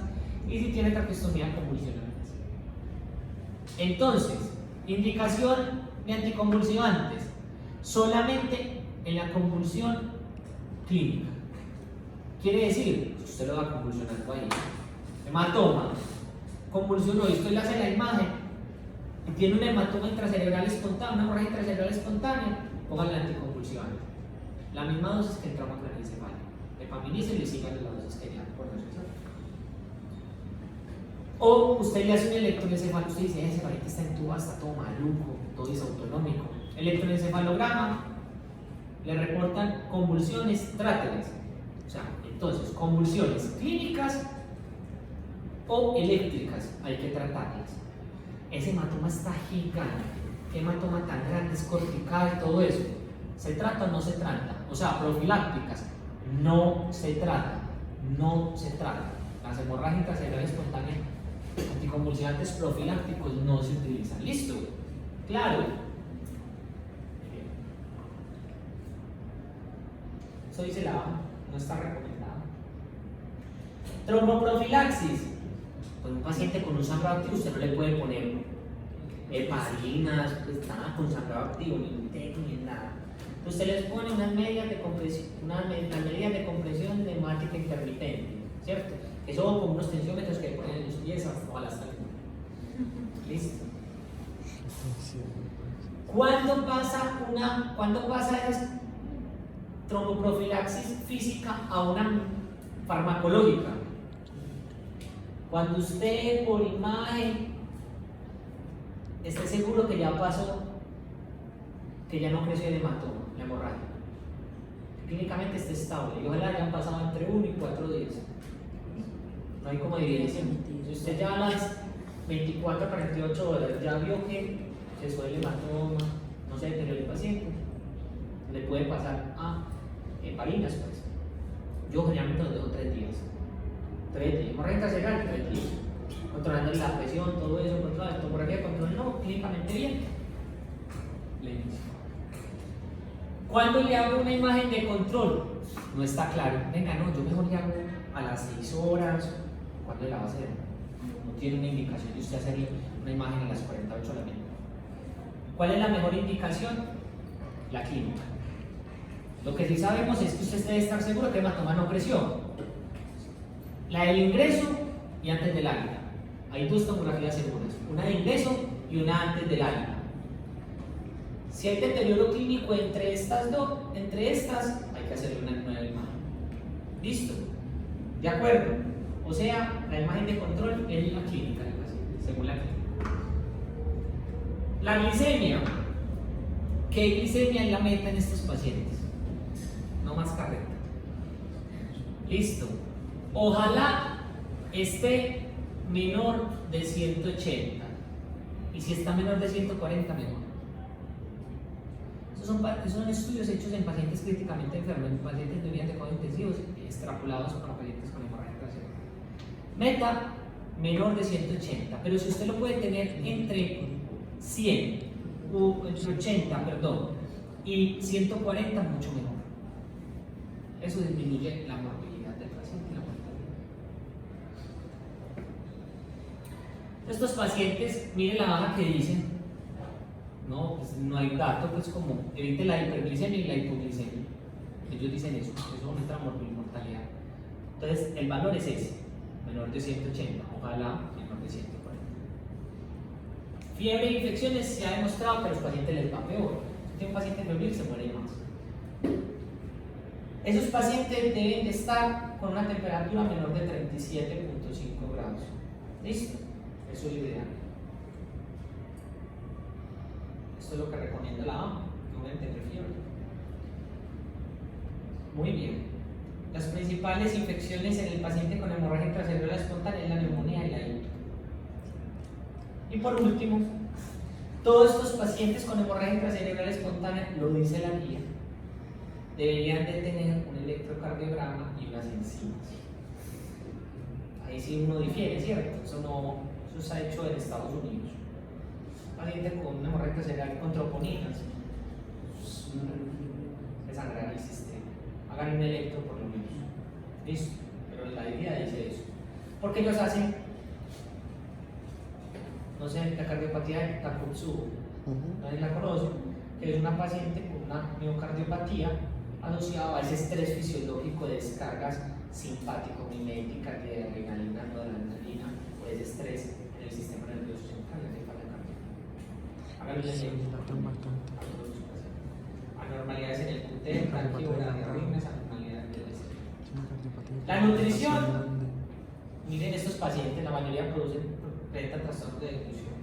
Y si tiene traqueostomía, convulsionan más. Entonces, indicación de anticonvulsivantes solamente en la convulsión clínica. Quiere decir, usted lo va convulsionando ahí. Hematoma, convulsionó, y usted le hace la imagen y tiene un hematoma intracerebral espontáneo, una hemorragia intracerebral espontánea, póngale el anticonvulsivante. La misma dosis que el trauma craneoencefálico. Epaminice y le sigan la dosis que ya por necesidad. O usted le hace un electroencefalograma, usted dice, ese paciente está entubado, está todo maluco, todo disautonómico. Electroencefalograma, le reportan convulsiones, trátelas. O sea, entonces, convulsiones clínicas o eléctricas, hay que tratarlas. Ese hematoma está gigante, qué hematoma tan grande, es cortical, todo eso. ¿Se trata o no se trata? O sea, profilácticas, no se trata, no se trata. Las hemorragias intracerebrales espontáneas convulsivantes profilácticos no se utilizan. ¿Listo? Claro. Eso dice la baja, no está recomendado. Tromboprofilaxis. Pues un paciente con un sangrado activo usted no le puede poner heparinas, pues nada con sangrado activo, ni un teco, ni nada. Usted les pone unas medias de compresión, las medidas de compresión de mágica intermitente, ¿cierto? Que son como unos tensiómetros que ponen en los pies hasta la salud. ¿Listo? ¿Cuándo pasa esa tromboprofilaxis física a una farmacológica? Cuando usted por imagen esté seguro que ya pasó, que ya no creció el hematoma, la hemorragia, clínicamente esté estable y ojalá hayan pasado entre 1 y 4 días. No hay como evidencia. Si usted ya a las 24 a 48 horas ya vio que cesó el hematoma, no se deterioró el paciente, le puede pasar a heparinas, pues. Yo generalmente los dejo 3 días. 3 días. Hemorragia intracranial, 3 días. Controlando la presión, todo eso, controlando la tomografía, control no, clínicamente bien. Le inicio. ¿Cuándo le hago una imagen de control? No está claro. Venga, no, yo mejor le hago a las 6 horas. ¿Cuándo la va a hacer? No tiene una indicación de usted hacerle una imagen a las 48 horas. ¿Cuál es la mejor indicación? La clínica. Lo que sí sabemos es que usted debe estar seguro que el hematoma no creció. La del ingreso y antes del alta. Hay 2 tomografías seguras, una de ingreso y una antes del alta. Si hay deterioro clínico entre estas, hay que hacerle una nueva imagen. ¿Listo? ¿De acuerdo? O sea, la imagen de control es la clínica del paciente, según la clínica. La glicemia. ¿Qué glicemia es la meta en estos pacientes? No más carreta. Listo. Ojalá esté menor de 180 y si está menor de 140 mejor. Esos son estudios hechos en pacientes críticamente enfermos, en pacientes de unidades de cuidados intensivos extrapolados para pacientes con hemorragia intracranial. Meta menor de 180, pero si usted lo puede tener entre 100 entre 80, perdón, y 140, mucho mejor. Eso disminuye la morbilidad del paciente y la mortalidad. Estos pacientes, miren la baja que dicen, no, pues no hay dato, pues como evite la hiperglicemia y la hipoglicemia. Ellos dicen eso aumenta la mortalidad. Entonces, el valor es ese, menor de 180, ojalá menor de 140. Fiebre e infecciones se ha demostrado que a los pacientes les va peor. Si tiene un paciente febril, se muere más. Esos pacientes deben de estar con una temperatura menor de 37.5 grados. ¿Listo? Eso es lo ideal. Esto es lo que recomienda la AMA, no deben tener fiebre. Muy bien. Las principales infecciones en el paciente con hemorragia intracerebral espontánea es la neumonía y la hito. Y por último, todos estos pacientes con hemorragia intracerebral espontánea, lo dice la guía, deberían de tener un electrocardiograma y unas enzimas. Ahí sí uno difiere, ¿cierto? Eso se ha hecho en Estados Unidos. Paciente con una hemorragia intracerebral con troponinas, desangrar el sistema. Hagan un electro por lo menos. ¿Listo? Pero la guía dice eso. Porque ellos hacen, no sé, la cardiopatía de Takotsubo, nadie la conoce, que es una paciente con una miocardiopatía asociada a ese estrés fisiológico de descargas simpático-miméticas de adrenalina, noradrenalina, o ese estrés en el sistema nervioso central, en el háganlo de anormalidades en el QT, taquiorritmias, anormalidades del estrés. La nutrición, miren estos pacientes, la mayoría presentan trastornos de declusión.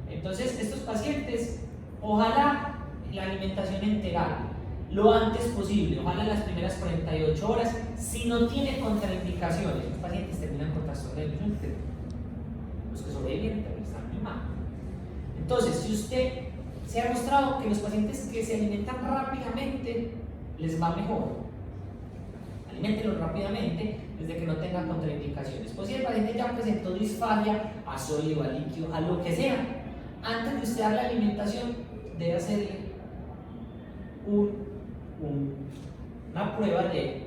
Entonces, estos pacientes, ojalá la alimentación enteral, lo antes posible, ojalá las primeras 48 horas, si no tiene contraindicaciones. Los pacientes terminan con trastorno de declusión, los que sobreviven también están muy mal. Entonces, si usted se ha demostrado que los pacientes que se alimentan rápidamente les va mejor. aliméntelo rápidamente desde que no tenga contraindicaciones. Pues si el paciente ya presentó disfagia a sólido, a líquido, a lo que sea, antes de usted dar la alimentación, debe hacerle una prueba de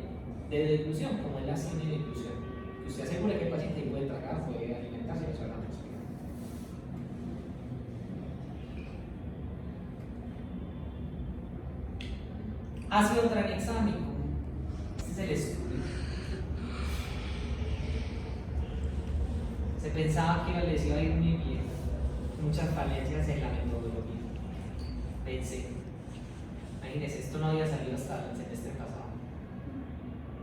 deglución, como es la semideglución. Que usted asegure que el paciente puede tragar, puede alimentarse, eso es la respiración. Ácido tranexámico, este es el estudio. Se pensaba que les iba a ir muy bien, muchas falencias en la metodología. Pensé, imagínense, esto no había salido hasta el semestre pasado.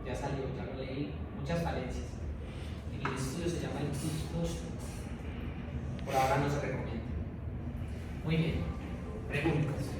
Ya salió, ya lo leí, muchas falencias. En el estudio se llama el TUS. Por ahora no se recomienda. Muy bien, preguntas.